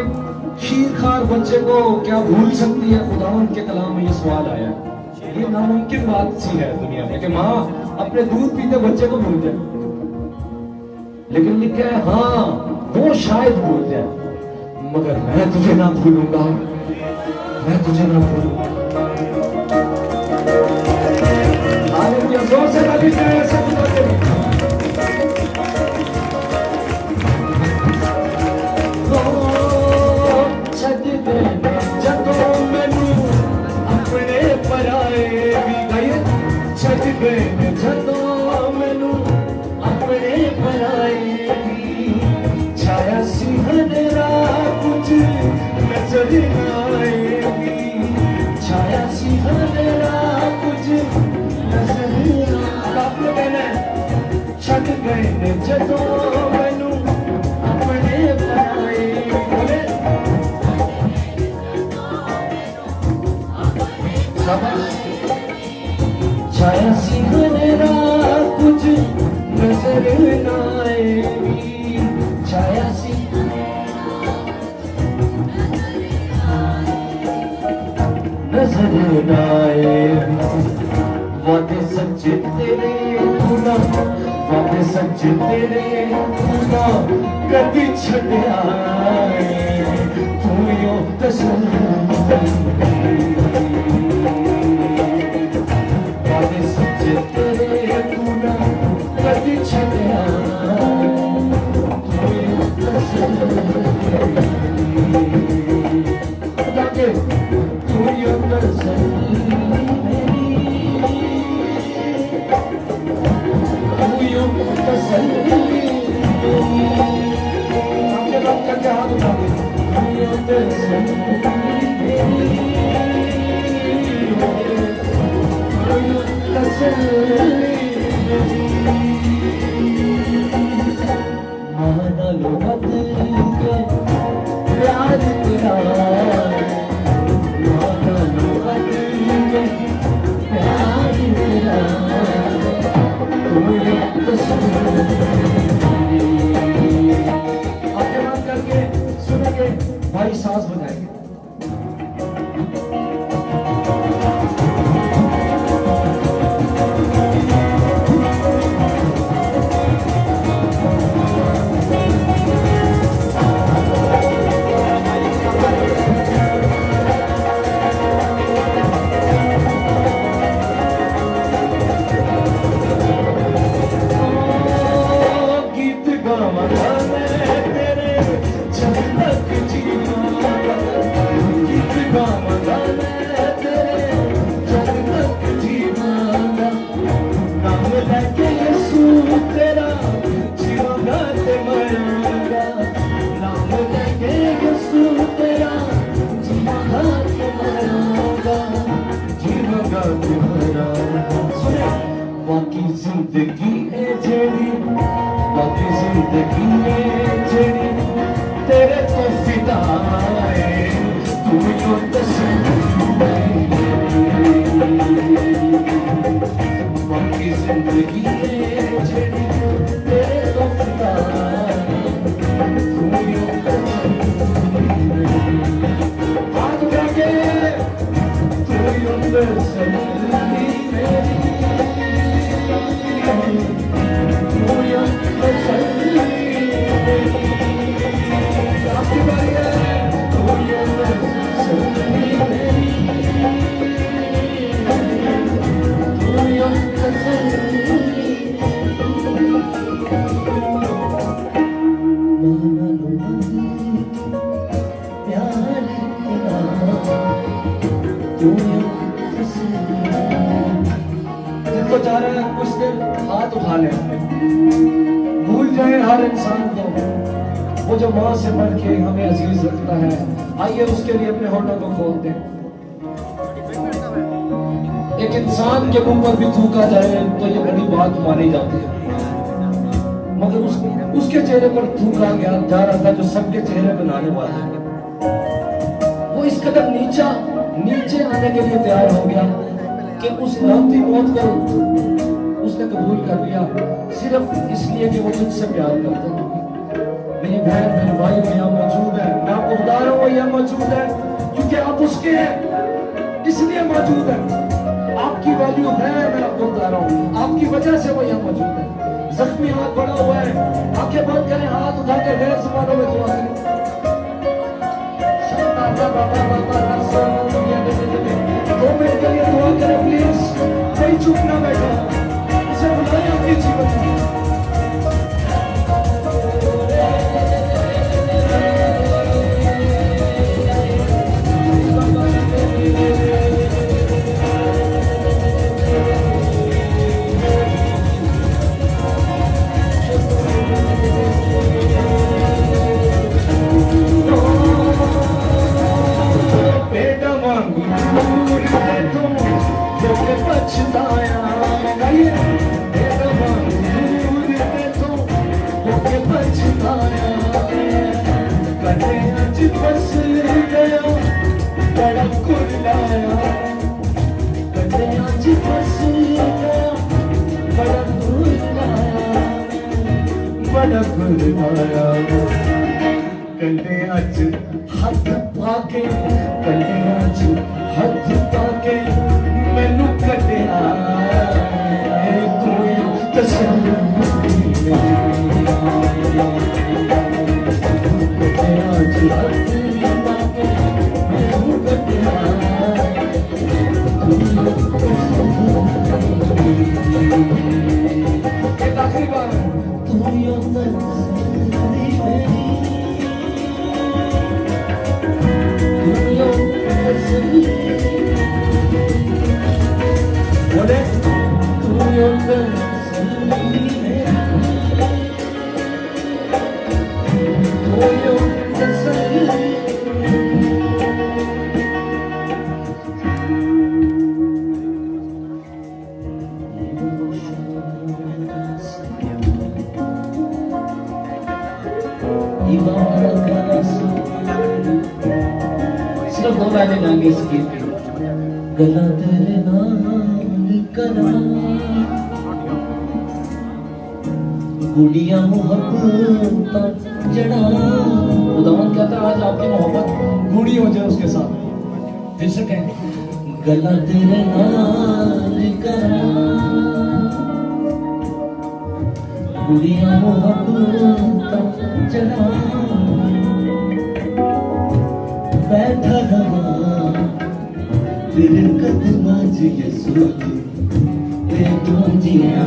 शीरखार बच्चे को क्या भूल सकती है? खुदावन के कलाम में ये सवाल आया, ये नामुमकिन बात सी है दुनिया में कि माँ अपने दूध पीते बच्चे को भूल जाए, लेकिन लिखा है हाँ वो शायद भूल जाए, मगर मैं तुझे ना भूलूंगा, मैं तुझे ना भूलूंगा। हालेलुया, जोर से ताली दें ऐसे खुदा के लिए। छद देने जदों मैनू अपने पराए भी, गाइए, छद देने जदों मैनू अपने पराए भी, छाया सी हनेरा कुछ नजर आएगी, छाया सी हनेरा कुछ नजर आएगी, छद देने जदों मैनू अपने पराए, बोले छाया सी हनेरा कुछ नजर न आएगी, छाया सी नजर न आएगी, वादे सच्चे तेरे खुदा, वादे सच्चे तेरे खुदा कभी छड़िया तू यो तसल्ली, वादे सच्चे तेरे खुदा कभी छड़िया तू यो तसल्ली, खुदा के तू यो तसल्ली मेरी, तू यो तसल्ली मेरी, आपके बात करके हाथ उठा दे, तू यो तसल्ली मेरी, तू यो तसल्ली मेरी, माना लो बदल के प्यार तेरा, माना लो बदल के प्यार तेरा, तू यो तसल्ली। आपके बात करके सुनेंगे, भाई सांस बजाएंगे। जिंदगी है जेड़ी बाकी जिंदगी है जेड़ी तेरे तो फिदा है तू जो बाकी जिंदगी है जेड़ी तेरे तो फिदा है तू जो हाथ उठा के तू जो तसल्ली मेरी तू जो तसल्ली आपकी बारी है तू जो तसल्ली मेरी तू जो तसल्ली प्यार तेरा तू जो दिल को चाह रहा है कुछ देर हाथ उठा ले भूल जाए हर इंसान को वो जो माँ से बढ़ के हमें अजीज रखता है आइए उसके लिए अपने होठों को खोल दें एक इंसान के मुंह पर भी थूका जाए तो ये बड़ी बात मानी जाती है मगर उसके चेहरे पर थूका गया जा रहा था जो सबके चेहरे बनाने वाला है वो इस कदर नीचे आने के लिए तैयार हो गया कि उस नाती मौत को उसने कबूल कर लिया सिर्फ इसलिए कि वो तुझसे प्यार करता है मेरी बहन मेरे भाई वो यहाँ मौजूद है मैं आपको बता रहा हूँ वो यहाँ मौजूद है क्योंकि आप उसके हैं इसलिए मौजूद है आपकी वैल्यू है मैं आपको बता रहा हूँ आपकी वजह से वो यहाँ मौजूद है जख्मी हाथ बड़ा हुआ है आंखें बंद करें हाथ उठाकर गैर जुबानों में दुआ करें 2 मिनट के लिए दुआ करें प्लीज कोई चुप ना बैठा उसे बुलाएं अपने जीवन में बड़ा गुरदाया कंधे अच हाथ पाके कंधे अच हाथ पाके मैनू कटिया तू तसल्ली कंधे अच हाथ पाके मैनू कटिया आखिरी बार तू यो तसल्ली मेरी तू यो तसल्ली बोले तू यो तसल्ली मेरी तू यो तसल्ली सिर्फ 2 लाइनें गाएंगे इस गीत की गला तेरे नाम करा गुड़िया मोहब्बत जड़ा खुदावंद कहता है आज आपकी मोहब्बत गुड़ी हो जाए उसके साथ फिर से कहें गला तेरे नाम करा गुड़िया मोहब्बत जड़ा बैठा रहा तेरे कदमां च यसू ते तुझिया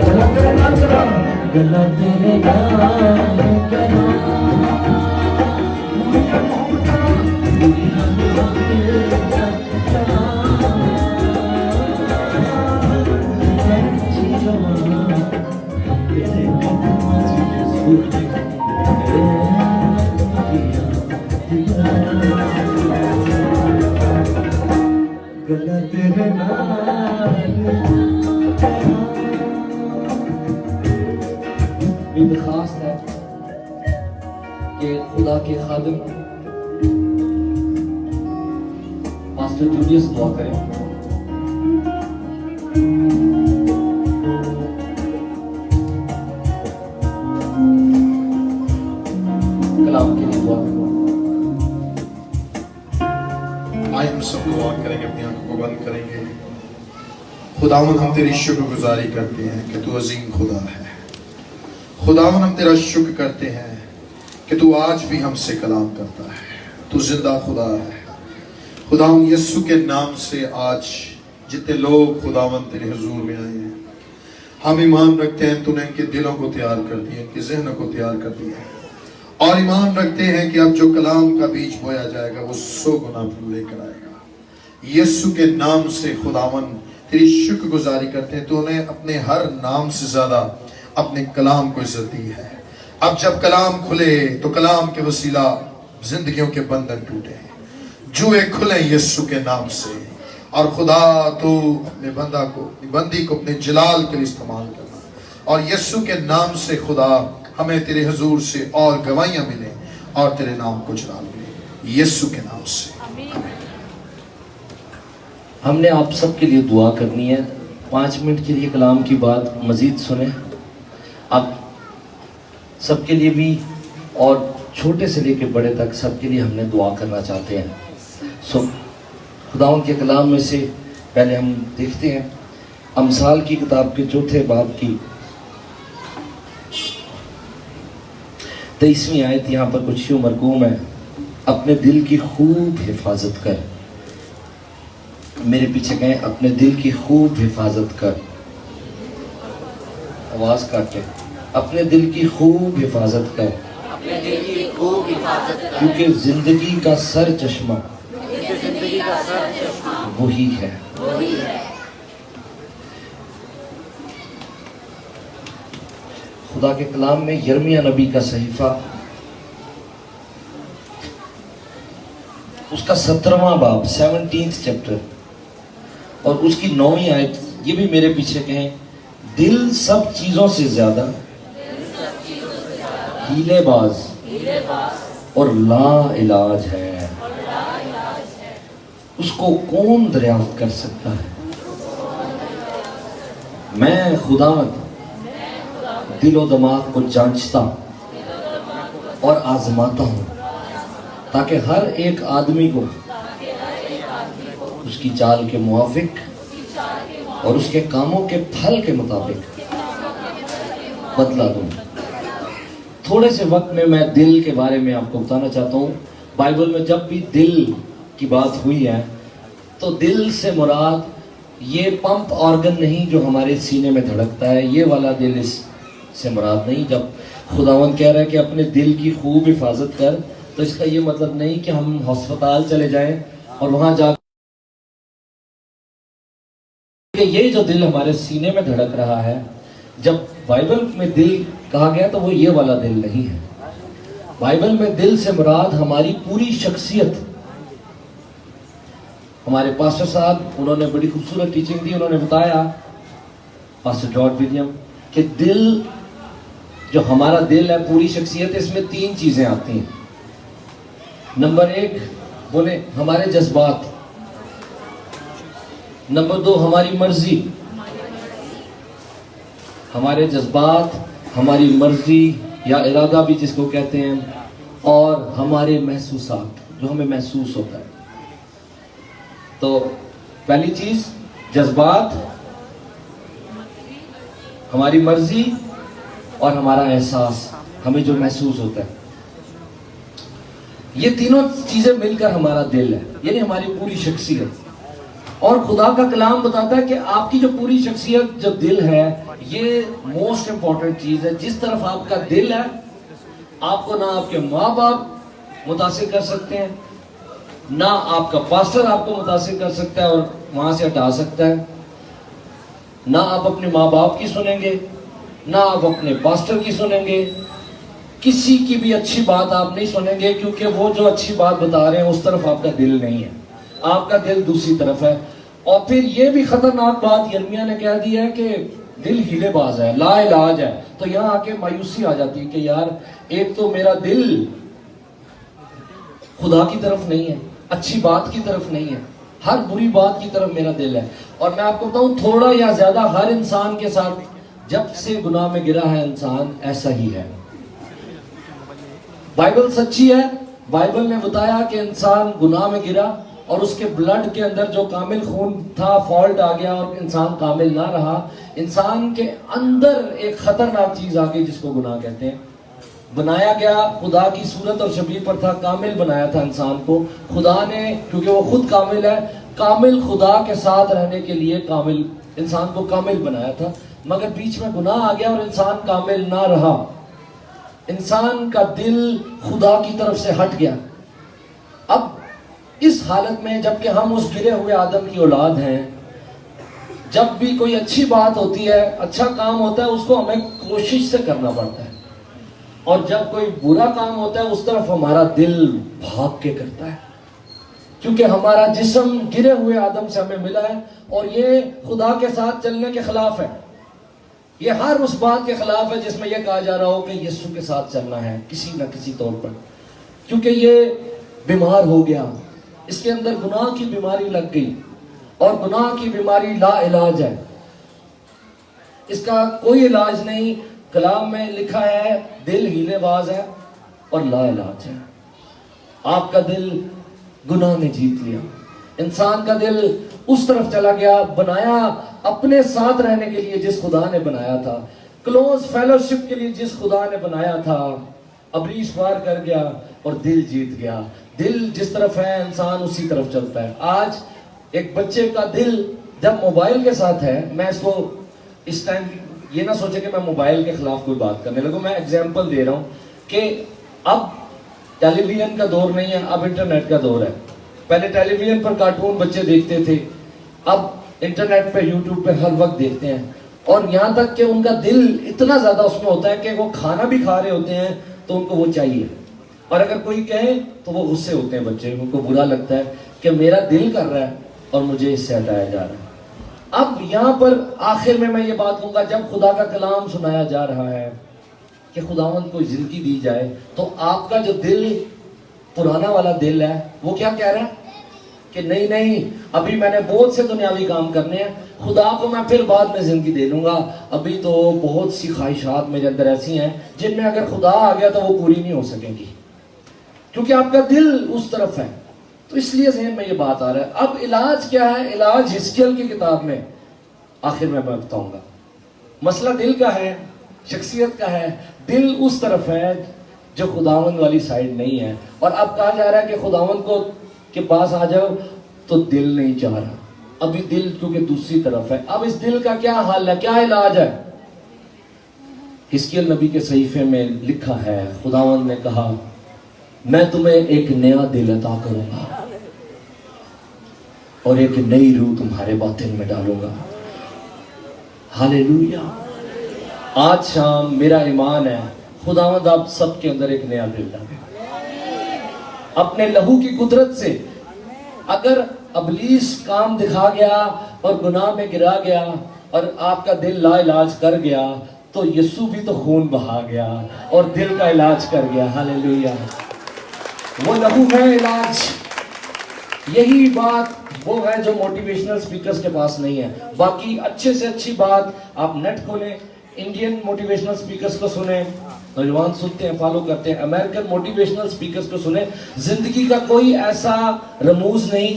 गला तेरे नाम करा गला तेरे नाम करा गला लगा तेरे नाल भी दरखास्त है कि खुदा के खादिम मास्टर जूलियस दुआ करें। कलाम के लिए दुआ करें। आइए हम सब दुआ करेंगे, अपनी आंखों को बंद करेंगे। खुदावन हम तेरी शुक्रगुजारी करते हैं कि तू अजीम खुदा है। खुदावन हम तेरा शुक्र करते हैं कि तू आज भी हमसे कलाम करता है। तू जिंदा खुदा है। खुदावन यीशु के नाम से आज जितने लोग खुदावन तेरे हुजूर में आए हैं, हम ईमान रखते हैं तूने इनके दिलों को तैयार कर दिया, इनके ज़हनों को तैयार कर दिया, और ईमान रखते हैं कि अब जो कलाम का बीज बोया जाएगा वो 100 गुना फल लेकर आएगा। यीशु के नाम से खुदावन तेरी शुक्रगुजारी करते हैं। तूने अपने हर नाम से ज्यादा अपने कलाम को इज्जत दी है। अब जब कलाम खुले तो कलाम के वसीला जिंदगियों के बंधन टूटे हैं, जुए खुले यीशु के नाम से। और खुदा तू अपने बंदी को अपने जलाल के लिए इस्तेमाल करना, और यीशु के नाम से खुदा हमें तेरे हुजूर से और गवाहियां मिले और तेरे नाम को जलाल मिले, यीशु के नाम से। हमने आप सबके लिए दुआ करनी है। 5 मिनट के लिए कलाम की बात मजीद सुने। आप सबके लिए भी, और छोटे से लेकर बड़े तक सबके लिए हमने दुआ करना चाहते हैं। सो खुदावंद के कलाम में से पहले हम देखते हैं अमसाल की किताब के 4 बाब की 23वीं आयत। यहाँ पर कुछ यूं मरकूम है, अपने दिल की खूब हिफाजत कर। मेरे पीछे कहें, अपने दिल की खूब हिफाजत कर। आवाज काटे, अपने दिल की खूब हिफाजत कर, अपने दिल की खूब हिफाजत कर, क्योंकि जिंदगी का सर चश्मा जिंदगी का सर चश्मा वही है। वही है। खुदा के कलाम में यिर्मयाह नबी का सहीफा, उसका 17वां बाब 17th चैप्टर और उसकी 9वीं आयत। ये भी मेरे पीछे कहें, दिल सब चीजों से ज्यादा हीलेबाज और ला इलाज है, उसको कौन दरियाफ्त कर सकता है। मैं खुदा दिलो दिमाग को जांचता और आजमाता हूं, ताकि हर एक आदमी को उसकी चाल के मुआफिक और उसके कामों के फल के मुताबिक बदला दूं। थोड़े से वक्त में मैं दिल के बारे में आपको बताना चाहता हूँ। बाइबल में जब भी दिल की बात हुई है तो दिल से मुराद ये पंप ऑर्गन नहीं जो हमारे सीने में धड़कता है, ये वाला दिल इससे मुराद नहीं। जब खुदावंद कह रहा है कि अपने दिल की खूब हिफाजत कर, तो इसका ये मतलब नहीं कि हम अस्पताल चले जाएं और वहां जा ये जो दिल हमारे सीने में धड़क रहा है, जब बाइबल में दिल कहा गया तो वो ये वाला दिल नहीं है। बाइबल में दिल से मुराद हमारी पूरी शख्सियत। हमारे पास्टर साहब, उन्होंने बड़ी खूबसूरत टीचिंग दी। उन्होंने बताया, पास्टर जॉर्ज विलियम, कि दिल जो हमारा दिल है, पूरी शख्सियत, इसमें 3 चीजें आती हैं। नंबर 1 बोले हमारे जज्बात, नंबर 2 हमारी मर्जी। हमारे जज्बात, हमारी मर्जी या इरादा भी जिसको कहते हैं, और हमारे महसूसात, जो हमें महसूस होता है। तो पहली चीज जज्बात, हमारी मर्जी और हमारा एहसास, हमें जो महसूस होता है। ये तीनों चीजें मिलकर हमारा दिल है, यानी हमारी पूरी शख्सियत। और खुदा का कलाम बताता है कि आपकी जो पूरी शख्सियत, जो दिल है, ये मोस्ट इंपॉर्टेंट चीज है। जिस तरफ आपका दिल है, आपको ना आपके माँ बाप मुतासिर कर सकते हैं, ना आपका पास्टर आपको मुतासिर कर सकता है और वहां से हटा सकता है, ना आप अपने माँ बाप की सुनेंगे, ना आप अपने पास्टर की सुनेंगे। किसी की भी अच्छी बात आप नहीं सुनेंगे, क्योंकि वो जो अच्छी बात बता रहे हैं उस तरफ आपका दिल नहीं है, आपका दिल दूसरी तरफ है। और फिर ये भी खतरनाक बात यिर्मयाह ने कह दी है कि दिल हीलेबाज है, लाइलाज है। तो यहाँ आके मायूसी आ जाती है कि यार एक तो मेरा दिल खुदा की तरफ नहीं है, अच्छी बात की तरफ नहीं है, हर बुरी बात की तरफ मेरा दिल है। और मैं आपको बताऊं थोड़ा या ज्यादा हर इंसान के साथ जब से गुनाह में गिरा है इंसान ऐसा ही है। बाइबल सच्ची है, बाइबल ने बताया कि इंसान गुनाह में गिरा और उसके ब्लड के अंदर जो कामिल खून था फॉल्ट आ गया और इंसान कामिल ना रहा। इंसान के अंदर एक खतरनाक चीज आ गई जिसको गुनाह कहते हैं। बनाया गया खुदा की सूरत और शबीह पर था, कामिल बनाया था इंसान को खुदा ने, क्योंकि वो खुद कामिल है। कामिल खुदा के साथ रहने के लिए कामिल इंसान को कामिल बनाया था, मगर बीच में गुनाह आ गया और इंसान कामिल ना रहा। इंसान का दिल खुदा की तरफ से हट गया। अब इस हालत में जबकि हम उस गिरे हुए आदम की औलाद हैं, जब भी कोई अच्छी बात होती है, अच्छा काम होता है, उसको हमें कोशिश से करना पड़ता है। और जब कोई बुरा काम होता है उस तरफ हमारा दिल भाग के करता है, क्योंकि हमारा जिस्म गिरे हुए आदम से हमें मिला है और ये खुदा के साथ चलने के खिलाफ है। ये हर उस बात के खिलाफ है जिसमें यह कहा जा रहा हो कि यीशु के साथ चलना है किसी न किसी तौर पर, क्योंकि ये बीमार हो गया, इसके अंदर गुनाह की बीमारी लग गई और गुनाह की बीमारी ला इलाज है, इसका कोई इलाज नहीं। कलाम में लिखा है दिल हीलेबाज है और ला इलाज है। आपका दिल गुनाह ने जीत लिया, इंसान का दिल उस तरफ चला गया, बनाया अपने साथ रहने के लिए जिस खुदा ने बनाया था, क्लोज फेलोशिप के लिए जिस खुदा ने बनाया था, अबलीस वार कर गया और दिल जीत गया। दिल जिस तरफ है इंसान उसी तरफ चलता है। आज एक बच्चे का दिल जब मोबाइल के साथ है, मैं इसको इस टाइम ये ना सोचे कि मैं मोबाइल के खिलाफ कोई बात करने लगूं, मैं एग्जांपल दे रहा हूं कि अब टेलीविजन का दौर नहीं है, अब इंटरनेट का दौर है। पहले टेलीविजन पर कार्टून बच्चे देखते थे, अब इंटरनेट पे यूट्यूब पे हर वक्त देखते हैं। और यहाँ तक कि उनका दिल इतना ज्यादा उसमें होता है कि वो खाना भी खा रहे होते हैं तो उनको वो चाहिए, और अगर कोई कहे तो वो गुस्से होते हैं बच्चे, उनको बुरा लगता है कि मेरा दिल कर रहा है और मुझे इससे हटाया जा रहा है। अब यहाँ पर आखिर में मैं ये बात कहूंगा, जब खुदा का कलाम सुनाया जा रहा है कि खुदावंद को जिंदगी दी जाए, तो आपका जो दिल पुराना वाला दिल है वो क्या कह रहा है कि नहीं नहीं, अभी मैंने बहुत से दुनियावी काम करने हैं, खुदा को मैं फिर बाद में जिंदगी दे लूंगा, अभी तो बहुत सी ख्वाहिशात मेरे अंदर ऐसी हैं जिनमें अगर खुदा आ गया तो वो पूरी नहीं हो सकेंगी, क्योंकि आपका दिल उस तरफ है। तो इसलिए ज़हन में ये बात आ रहा है। अब इलाज क्या है? इलाज हिजकिय्याह की किताब में आखिर में मैं बताऊंगा। मसला दिल का है, शख्सियत का है। दिल उस तरफ है जो खुदावंद वाली साइड नहीं है, और अब कहा जा रहा है कि खुदावंद को के पास आ जाओ तो दिल नहीं चाह रहा, अभी दिल क्योंकि दूसरी तरफ है। अब इस दिल का क्या हाल है, क्या इलाज है? हिजकिय्याह नबी के सहीफे में लिखा है, खुदावंद ने कहा मैं तुम्हें एक नया दिल अता करूंगा और एक नई रूह तुम्हारे बातिन में डालूंगा। हालेलुया। आज शाम मेरा ईमान है खुदावंद आप सबके अंदर एक नया दिल डाले अपने लहू की कुदरत से। अगर अबलीस काम दिखा गया और गुनाह में गिरा गया और आपका दिल लाइलाज कर गया, तो यीशु भी तो खून बहा गया और दिल का इलाज कर गया। हालेलुया। वो लहू है इलाज। यही बात वो है जो मोटिवेशनल स्पीकर्स के पास नहीं है। बाकी अच्छे से अच्छी बात आप नेट खोलें, इंडियन मोटिवेशनल स्पीकर्स को सुने, नौजवान सुनते हैं, फॉलो करते हैं, अमेरिकन मोटिवेशनल स्पीकर्स को सुने। जिंदगी का कोई ऐसा रमूज नहीं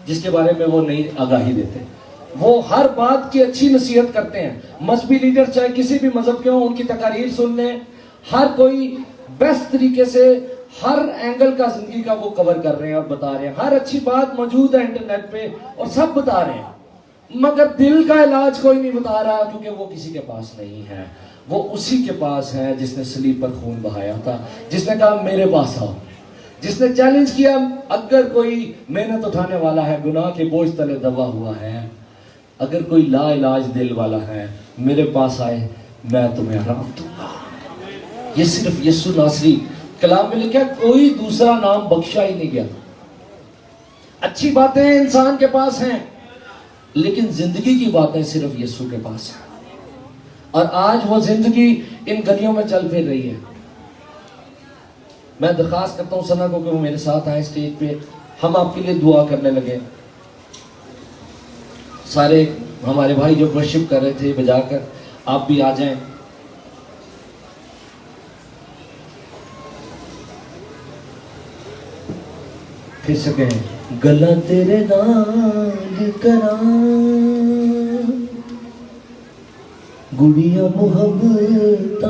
जिसके बारे में वो नई आगाही देते। वो हर बात की अच्छी नसीहत करते हैं। मजहबी लीडर चाहे किसी भी मजहब के हो, उनकी तकारीर सुन लें। हर कोई बेस्ट तरीके से हर एंगल का जिंदगी का वो कवर कर रहे हैं और बता रहे हैं। हर अच्छी बात मौजूद है इंटरनेट पे और सब बता रहे हैं, मगर दिल का इलाज कोई नहीं बता रहा, क्योंकि वो किसी के पास नहीं है। वो उसी के पास है जिसने सलीब पर खून बहाया था, जिसने कहा मेरे पास आओ, जिसने चैलेंज किया अगर कोई मेहनत उठाने वाला है, गुनाह के बोझ तले दबा हुआ है, अगर कोई ला इलाज दिल वाला है, मेरे पास आए, मैं तुम्हें आराम दूंगा। ये सिर्फ यीशु नासरी। कलाम में लिखा कोई दूसरा नाम बख्शा ही नहीं गया। अच्छी बातें इंसान के पास हैं, लेकिन जिंदगी की बातें सिर्फ यीशु के पास है। और आज वो जिंदगी इन गलियों में चल फिर रही है। मैं दरखास्त करता हूं सना को कि वो मेरे साथ आए स्टेज पे, हम आपके लिए दुआ करने लगे। सारे हमारे भाई जो वर्शिप कर रहे थे बजाकर, आप भी आ जाएं। फिर सके गला तेरे नाल करा गुड़िया मुहब्बत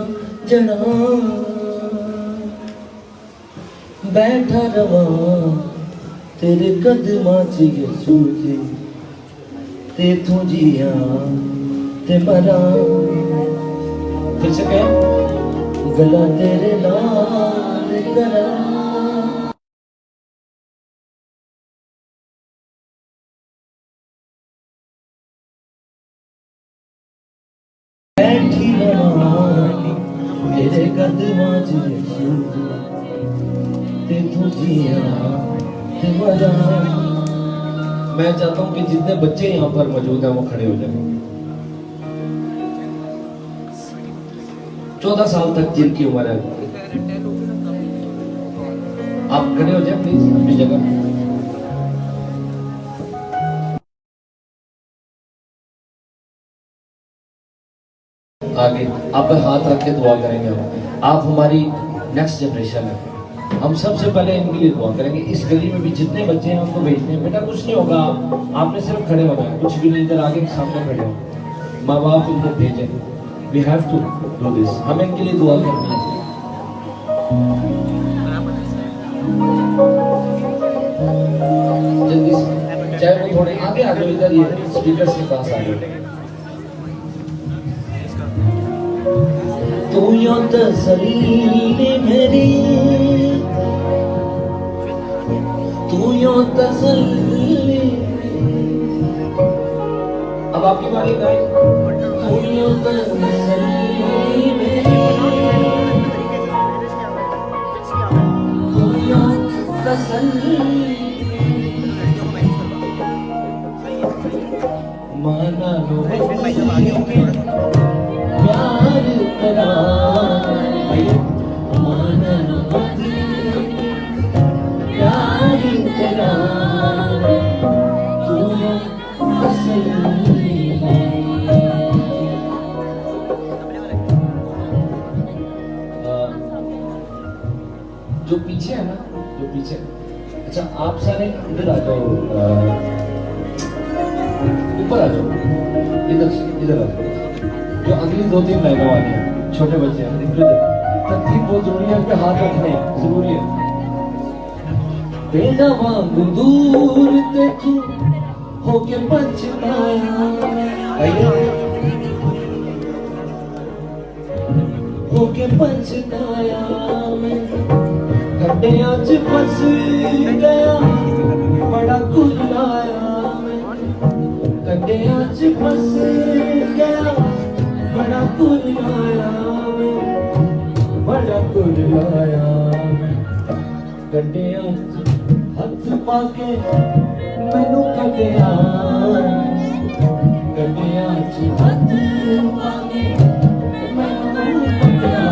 जना बैठा रवा तेरे कदमां च यीशु जी तेथों जिया ते मरा। फिर से कह गला तेरे नाल करा। बैठी रवा तेरे कदमां च यीशु तेथों जिया ते मरा। मैं चाहता हूं कि जितने बच्चे यहाँ पर मौजूद हैं वो खड़े हो जाएं। 14 साल तक जिनकी उम्र है आप खड़े हो जाए प्लीज अपनी जगह। आगे आप पर हाथ रख के दुआ करेंगे। आप हमारी नेक्स्ट जनरेशन है। हम सबसे पहले इनके लिए दुआ करेंगे। इस गली में भी जितने बच्चे हैं उनको भेजते हैं। बेटा कुछ नहीं होगा, आपने सिर्फ खड़े होना है, कुछ भी नहीं, इधर आगे सामने खड़े हो। माँ बाप इनको भेजें। We have to do this. हमें इनके लिए दुआ करनी है। जल्दी से, चाहे वो थोड़े आगे आ जाओ, इधर ये स्पीकर के पास आ जाओ। तू यो तसल्ली मेरी, तू यो तसल्ली। अब आपकी बारी गाएं। तू यो तसल्ली मेरी, तू यो तसल्ली। माना लो प्यार तेरा, माना लो प्यार तेरा, तू तसल्ली है। जो पीछे है ना, जो पीछे, अच्छा आप सारे इधर आ जाओ, ऊपर आ जाओ, इधर आ जाओ। जो अगली 2-3 लाइनों वाली हैं, छोटे बच्चे हैं, तरतीब बहुत जरूरी है, उनके हाथ रखने जरूरी है। बेटा वांग दूर देखो होके पछताया, होके पछताया मैं, गड्ढियां च फंस गया, बड़ा कुल्लाया मैं, गड्ढियां च फंस गया, बड़ा कुल्लाया मैं, बड़ा कुल्लाया मैं। गड्ढियां च हथ पाके मैनू कढ़िया, गड्ढियां च हथ पाके मैनू कढ़िया।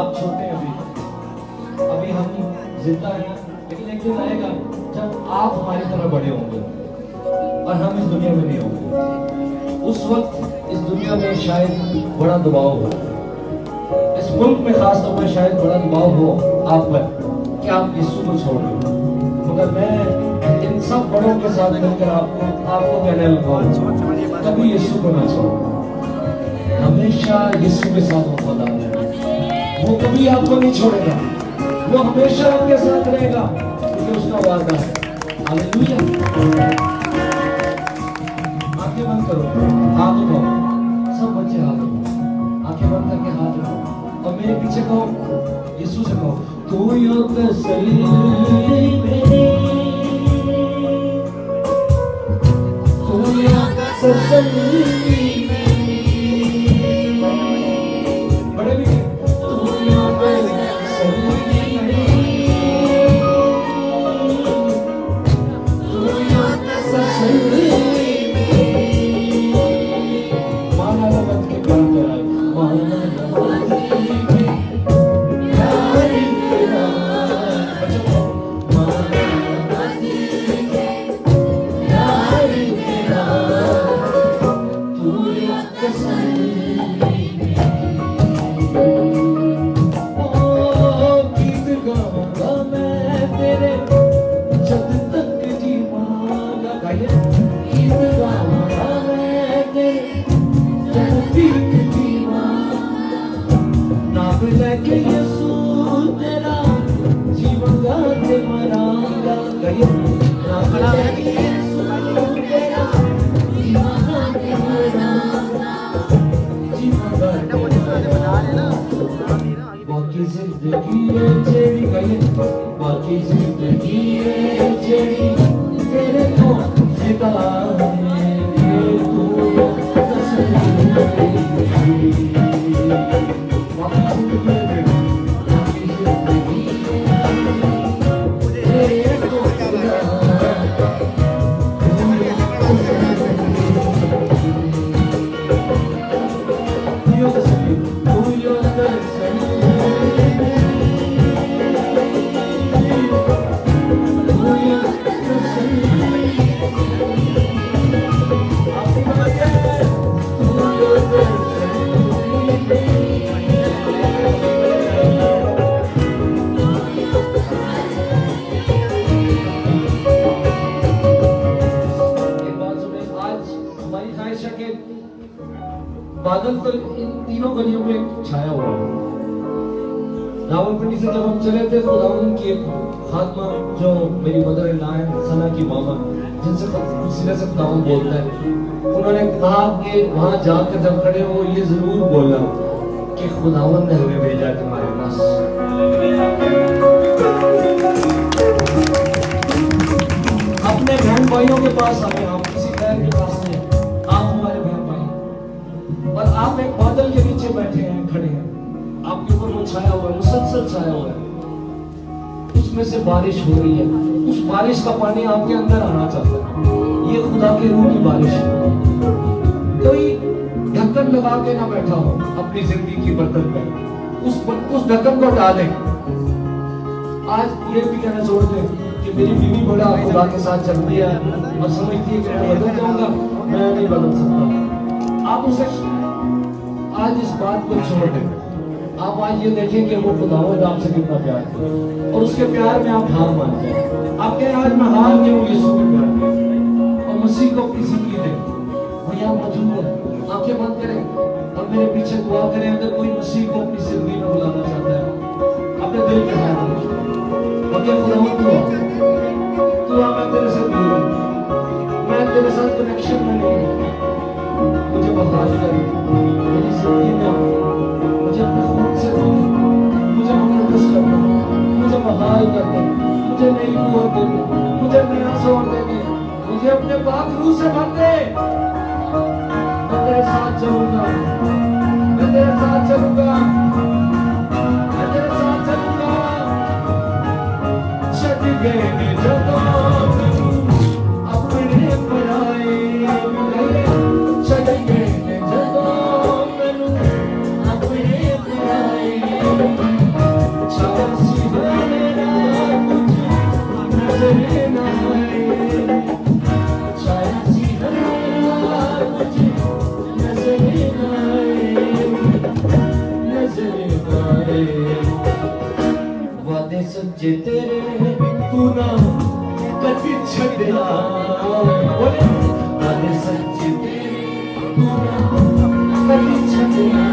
आप छोटे हैं अभी हम जिंदा हैं, लेकिन एक दिन आएगा जब आप हमारी तरह बड़े होंगे और हम इस दुनिया में नहीं होंगे। उस वक्त इस दुनिया में शायद बड़ा दबाव हो, इस मुल्क में खास तौर पर शायद बड़ा दबाव हो आप पर कि आप यीशु को छोड़ दो, मगर मैं इन सब बड़ों के साथ मिलकर आपको कहने लगा कभी यीशु को ना छोड़ो, हमेशा यीशु के साथ वफादार रहना। वो कभी आपको नहीं छोड़ेगा, वो हमेशा आपके साथ रहेगा क्योंकि उसका वादा है। हालेलुया। आंखें बंद करो, हाथ उठाओ, सब बच्चे हाथ उठाओ, आंखें बंद करके हाथ उठाओ और मेरे पीछे कहो, यीशु से कहो, तू यो तसल्ली मेरी, तू यो तसल्ली बड़े भी तू यो तसल्ली बाकी जिंदगी है जेड़ी तेरे को फिदा है, तू तसल्ली बाकी जिंदगी तेरे को फिदा यो तसल्ली तू यो तसल्ली बादल तो इन तीनों गलियों में छाया हुआ है। रावलपिंडी से जब हम चले थे तो रावल की एक खात्मा जो मेरी मदर इन लॉ है, सना की मामा, जिनसे सीधे से खुदावन बोलता है, उन्होंने कहा कि वहां जाकर जब खड़े हो ये जरूर बोलना कि खुदावन ने हमें भेजा तुम्हारे पास। अपने बहन भाइयों के पास हमें, हम किसी बहन के पास नहीं, आप हमारे बहन भाई और आप एक बादल के नीचे बैठे हैं, खड़े हैं, आपके ऊपर वो छाया हुआ है, मुसलसल छाया हुआ है, उसमें से बारिश हो रही है, उस बारिश का पानी आपके अंदर आना चाहता है। ये खुदा के रूह की बारिश है। कोई ढक्कन लगा के ना बैठा हो अपनी जिंदगी की बर्तन पर, उस ढक्कन को हटा दें। आज ये भी कहना छोड़ दें कि मेरी बीवी बड़ा खुदा के साथ चल रही है और समझती है कि मैं बदल जाऊंगा, मैं नहीं बदल सकता। आप उसे आज इस बात को छोड़ दें। आप आज ये देखें कि वो खुदावंद आपसे कितना प्यार करता और उसके प्यार में आप हार मान जाए। आप कहें आज मैं हार गया हूँ यीशु के प्यार में, और मसीह को किसी की दे भैया मौजूद है, आंखें बंद करें और मेरे पीछे दुआ करें। अगर कोई मसीह को अपनी जिंदगी में बुलाना चाहता है, अपने दिल के हाथ खुदावंद तू आ, मैं तेरे से दूर हूं, मैं तेरे साथ कनेक्शन में नहीं हूं, मुझे बहाल कर, मेरी जिंदगी में मुझे अपने खून से धो, मुझे मुकद्दस कर दे, मुझे बहाल कर दे, मुझे नई कुव्वत दे, मुझे नया जोर दे दे, मुझे अपने पाक रूह से भर दे। मैं तेरे साथ चलूंगा, मैं तेरे साथ चलूंगा, मैं तेरे साथ चलूंगा। छट गए ने जदों अपने पराए मिले, छट गए ने जदों मैनू अपने पराए सच्चे तेरे तू ना कदी छड़िया बोले अरे सच्चे तेरे तू ना कदी छड़िया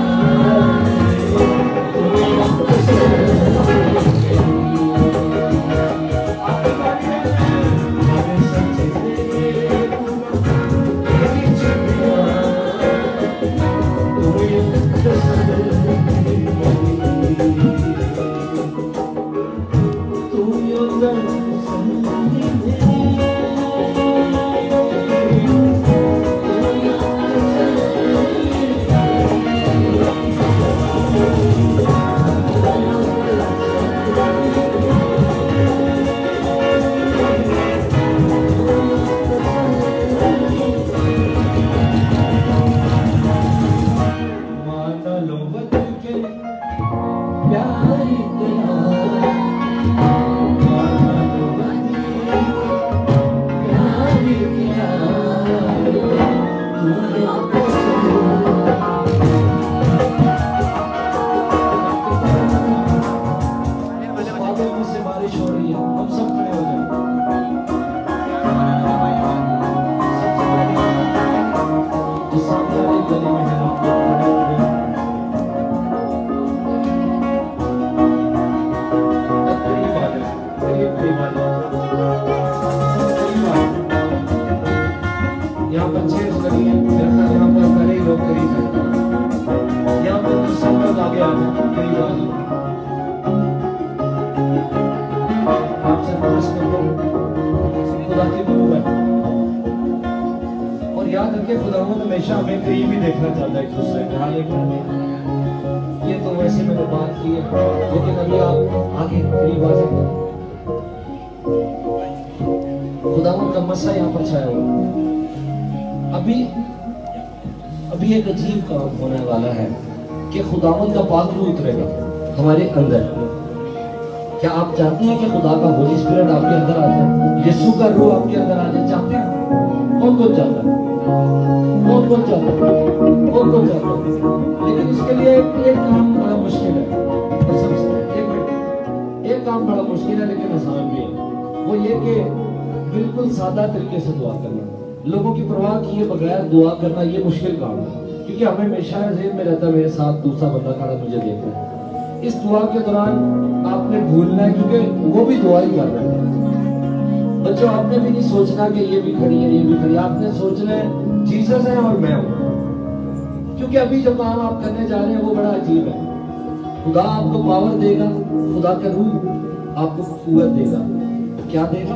खुदावंद हमेशा हमें करीब ही देखना चाहता है एक दूसरे को। हालेलुया। ये तो वैसे मैंने बात की है, लेकिन अभी आप आगे करीब आ जाए। खुदावंद का मसा यहाँ पर छाया हुआ। अभी एक अजीब काम होने वाला है कि खुदावंद का पाक रूह उतरेगा हमारे अंदर। क्या आप चाहते हैं कि खुदा का होली स्पिरिट आपके अंदर आ जाए, यीशु का रूह आपके अंदर आ जाए? चाहते हैं? कौन कौन चाहता है? कौन कौन चाहता है? कौन कौन चाहता है? लेकिन इसके लिए एक काम बड़ा मुश्किल है। एक काम बड़ा मुश्किल है लेकिन आसान भी है। वो ये कि बिल्कुल सादा तरीके से दुआ करना, लोगों की परवाह किए बगैर दुआ करना, ये मुश्किल काम है। क्योंकि हमें हमेशा ज़हन में रहता है मेरे साथ दूसरा बंदा खड़ा मुझे देख रहा है। इस दुआ के दौरान आपने भूलना है, क्योंकि वो भी दुआ ही कर रहे हैं। बच्चों, आपने भी नहीं सोचना कि ये भी खड़ी है, ये भी खड़ी है। आपने सोचना है जीसस है और मैं हूँ। क्योंकि अभी जो काम आप करने जा रहे हैं वो बड़ा अजीब है। खुदा आपको पावर देगा, खुदा का रूह आपको कुव्वत देगा। क्या देगा?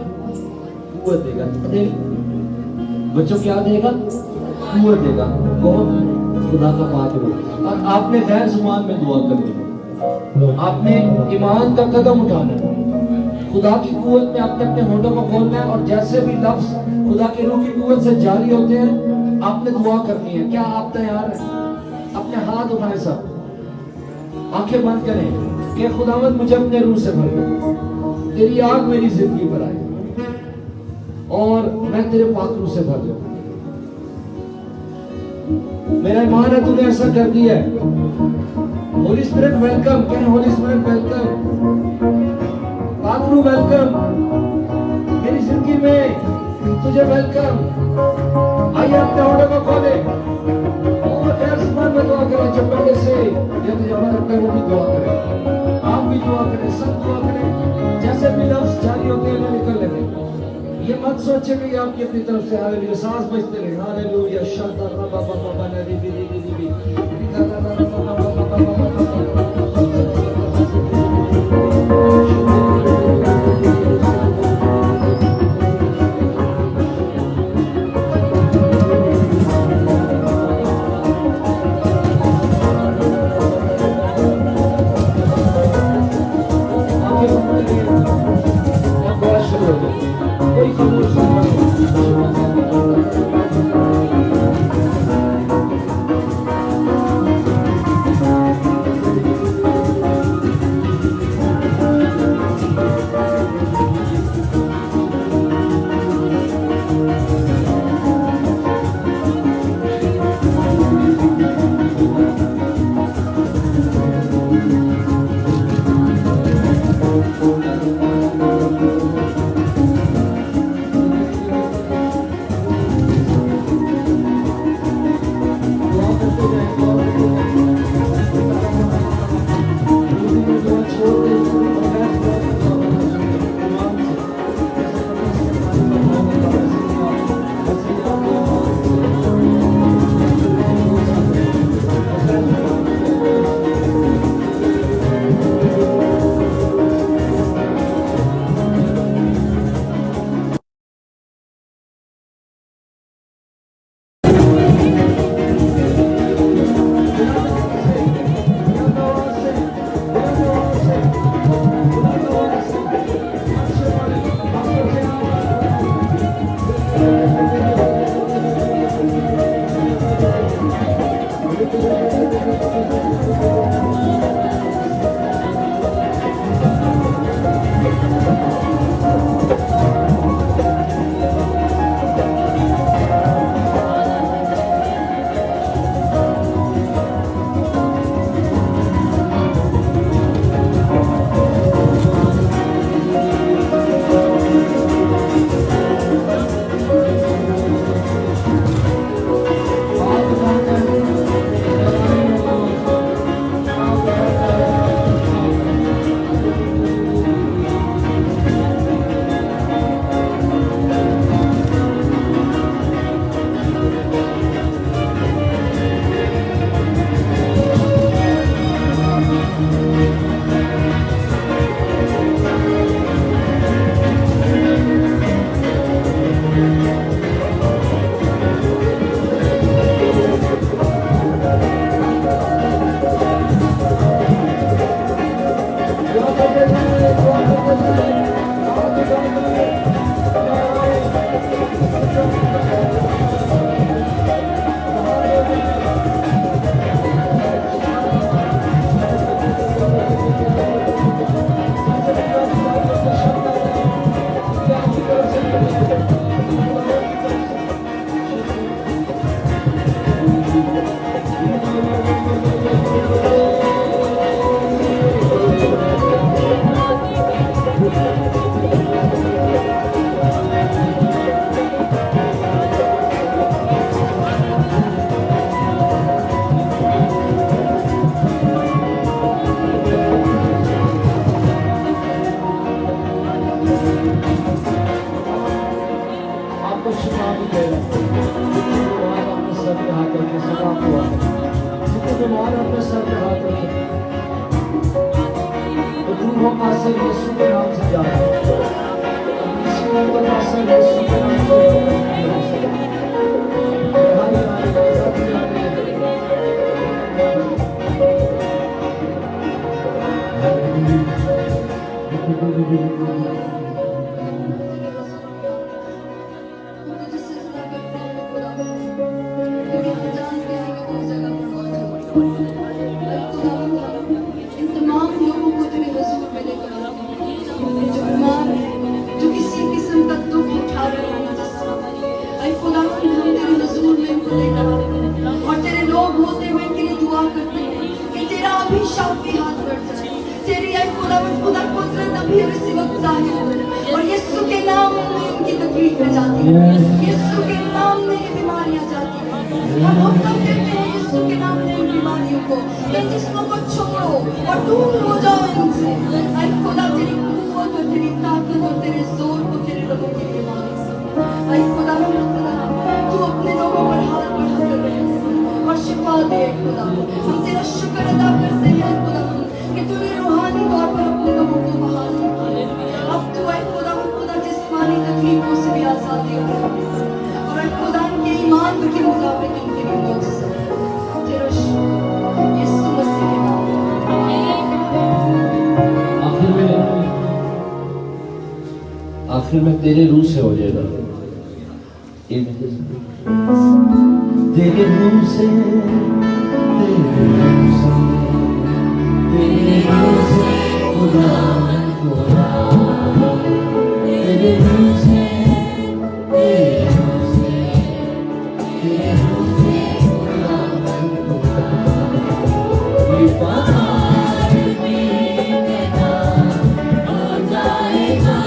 कुव्वत देगा। बच्चों, क्या देगा? कुव्वत देगा। कौन? खुदा का पाक रूह। और आपने गैर जुबान में दुआ करनी है, आपने ईमान का कदम उठाना है, खुदा की कुव्वत में अपने अपने होठों को खोलना है। और जैसे भी लफ्ज खुदा की रूह की कुव्वत से जारी होते हैं, आपने दुआ करनी है। क्या आप तैयार हैं? अपने हाथ उठाएं, सब आंखें बंद करें कि खुदावंद मुझे अपने रूह से भर दे, तेरी आग मेरी जिंदगी पर आए और मैं तेरे पाक रूह से भर जाऊं। मेरा ईमान है तूने ऐसा कर दिया है। Holi spirit welcome. Can Holi spirit welcome. पाक रूह वेलकम। मेरी जिंदगी में तुझे वेलकम। आइए अपने होठों को खोले और गैर जुबान में दुआ करें। जब पहले से जब जवान रखते हैं वो भी दुआ करें, आप भी दुआ करें, सब दुआ करें। जैसे भी लफ्ज जारी होते हैं वो निकल लेते। ये मत सोचे कि आपकी अपनी तरफ से हालेलुया सांस बजते रहे। हालेलुया शांता बाबा बाबा नदी दी दी दी दी वो कासर यीशु के नाम से जा रहे हैं। इसी को कासर यीशु के नाम से रिहाई आएगी, आजादी आएगी। इन तमाम लोगों को तेरे हुजूर में लेकर आते हैं जो बीमार हैं, जो किसी किस्म का दुख उठा रहे हैं जिसमें ऐ खुदावंद हम तेरे हुजूर में इनको लेकर आते हैं और तेरे लोग होते हुए इनके लिए दुआ करते हैं कि तेरा अभिशाप के हाथ बढ़ जाए, तेरी ऐ खुदावंद खुदा कुदरत अभी और इसी वक्त जाहिर हो और यीशु के नाम में इनकी तकलीफें जाती हैं, यीशु के नाम में ये बीमारियां जाती हैं। हम हुक्म देते हैं यीशु के नाम में इन बीमारियों को, इन जिस्मों को छोड़ो और दूर हो जाओ इनसे। ऐ खुदा तेरी कुव्वत और तेरी ताकत और तेरे जोर को तेरे लोगों के लिए मांगे। ऐ खुदा तू अपने लोगों पर हाथ बढ़ा कर रहे और शिफा दे खुदा। हम तेरा शुक्र अदा करते हैं खुदा कि तूने रूहानी तौर पर अपने लोगों को बहाल किया। अब तू ऐ खुदा जिस्मानी तकलीफों से भी आजादी और ऐ खुदा के ईमान के मुताबिक इनके लिए मुआवजा तेरा शुक्र यीशु मसीह के नाम में। आखिर में तेरे रूह से हो जाएगा। तेरे रूह से, तेरे रूह से, तेरे रूह से खुदावन खुदा, तेरे रूह से, तेरे रूह से, तेरे रूह से खुदावन खुदा। ये पहाड़ भी तेरा हो जाएगा,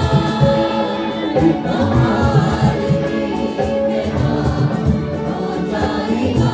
ये पहाड़ भी तेरा हो जाएगा।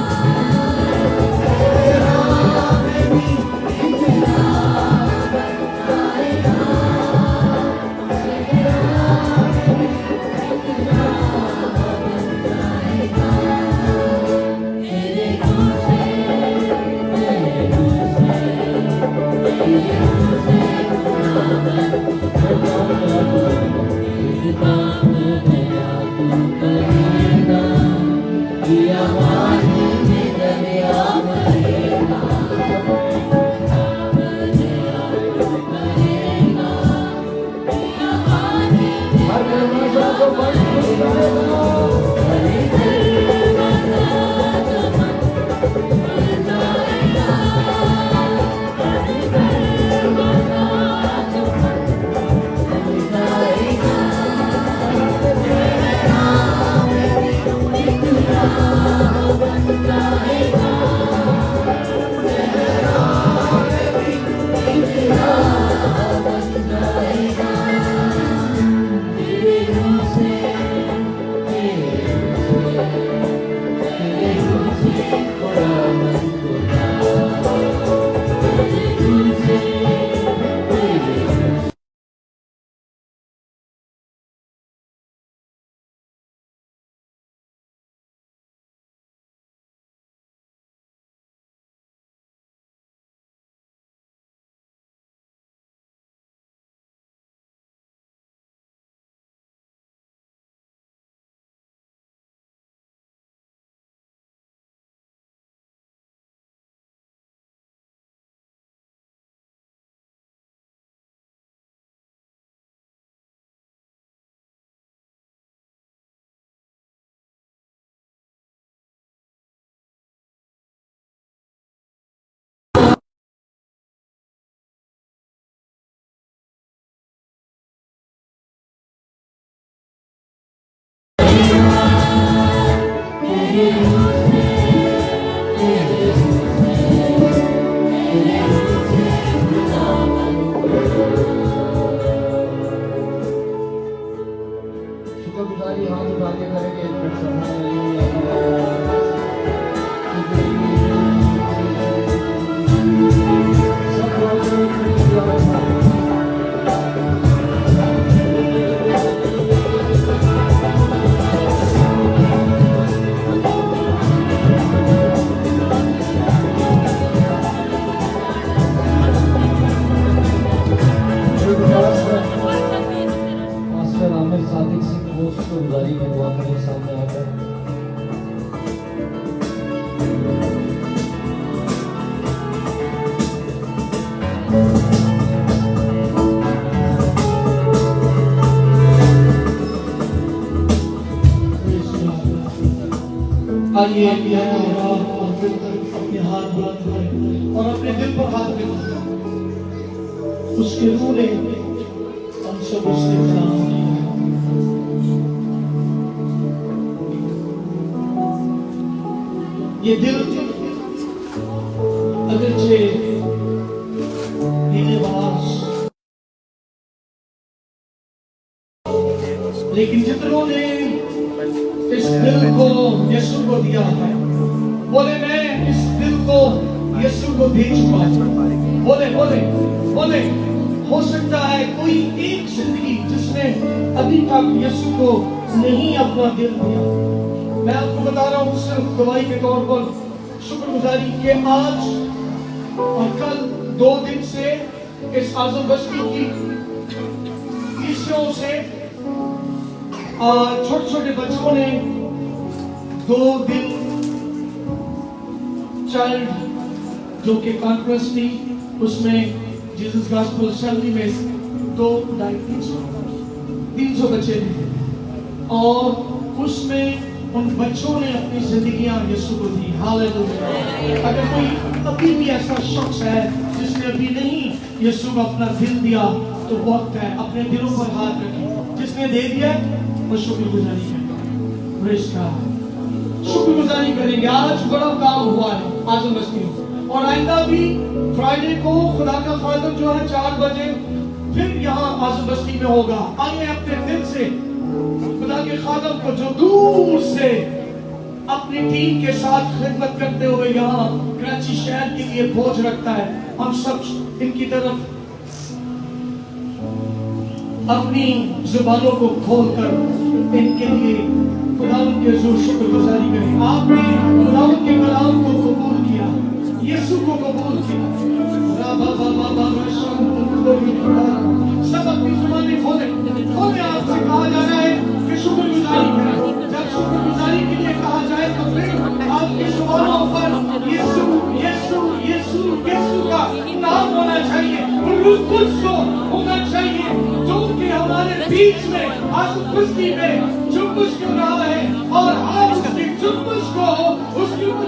आइए अपने हाथ बुलंद करें और अपने दिल पर हाथ रखें। उसके रूह ने हम सब उससे कलाम किया। ये दिल अगरचे हीलेबाज, लेकिन जितनों ने इस दिल को यीशु को दिया है, बोले मैं इस दिल को यीशु को दे चुका हूं। बोले बोले बोले हो सकता है कोई एक जिंदगी जिसने अभी तक यीशु को नहीं अपना दिल दिया। मैं आपको बता रहा हूं सिर्फ गवाही के तौर पर शुक्रगुजारी के आज और कल 2 दिन से इस आजम बस्ती की ईश्वरों से छोटे छोटे बच्चों ने 2 दिन चाइल्ड जो कि कॉन्फ्रेंस थी उसमें जीसस गॉस्पेल असेंबली में 300 बच्चे थे और उसमें उन बच्चों ने अपनी जिंदगियां यीशु को दी। हालेलुया। अगर कोई अभी भी ऐसा शख्स है जिसने अभी नहीं यीशु को अपना दिल दिया तो वक्त है अपने दिलों पर हाथ रखें। जिसने दे दिया वो शुक्रगुजारी करेंगे। Praise God. शुक्रगुजारी करेंगे। आज बड़ा काम हुआ है आजम बस्ती में और आइंदा भी फ्राइडे को खुदा का खादम जो है 4 बजे फिर यहाँ आजम बस्ती में होगा। आइए अपने दिल से खुदा के खादम को जो दूर से अपनी टीम के साथ खिदमत करते हुए यहाँ कराची शहर के लिए बोझ रखता है, हम सब इनकी तरफ अपनी जुबानों को खोलकर इनके लिए खुदावंद के हुजूर शुक्रगुजारी करें। आपने खुदावंद के कलाम को कबूल किया, यीशु को कबूल किया। सब अपनी जुबानें खोले खोले। आपसे कहा जा रहा है कि शुक्रगुजारी करें। जब शुक्रगुजारी के लिए कहा जाए तो फिर आपकी जुबानों पर यीशु यीशु यीशु यीशु का नाम होना चाहिए, रूह कुद्स को होना चाहिए जो कि हमारे बीच में आजम बस्ती में जो कुछ कर रहा है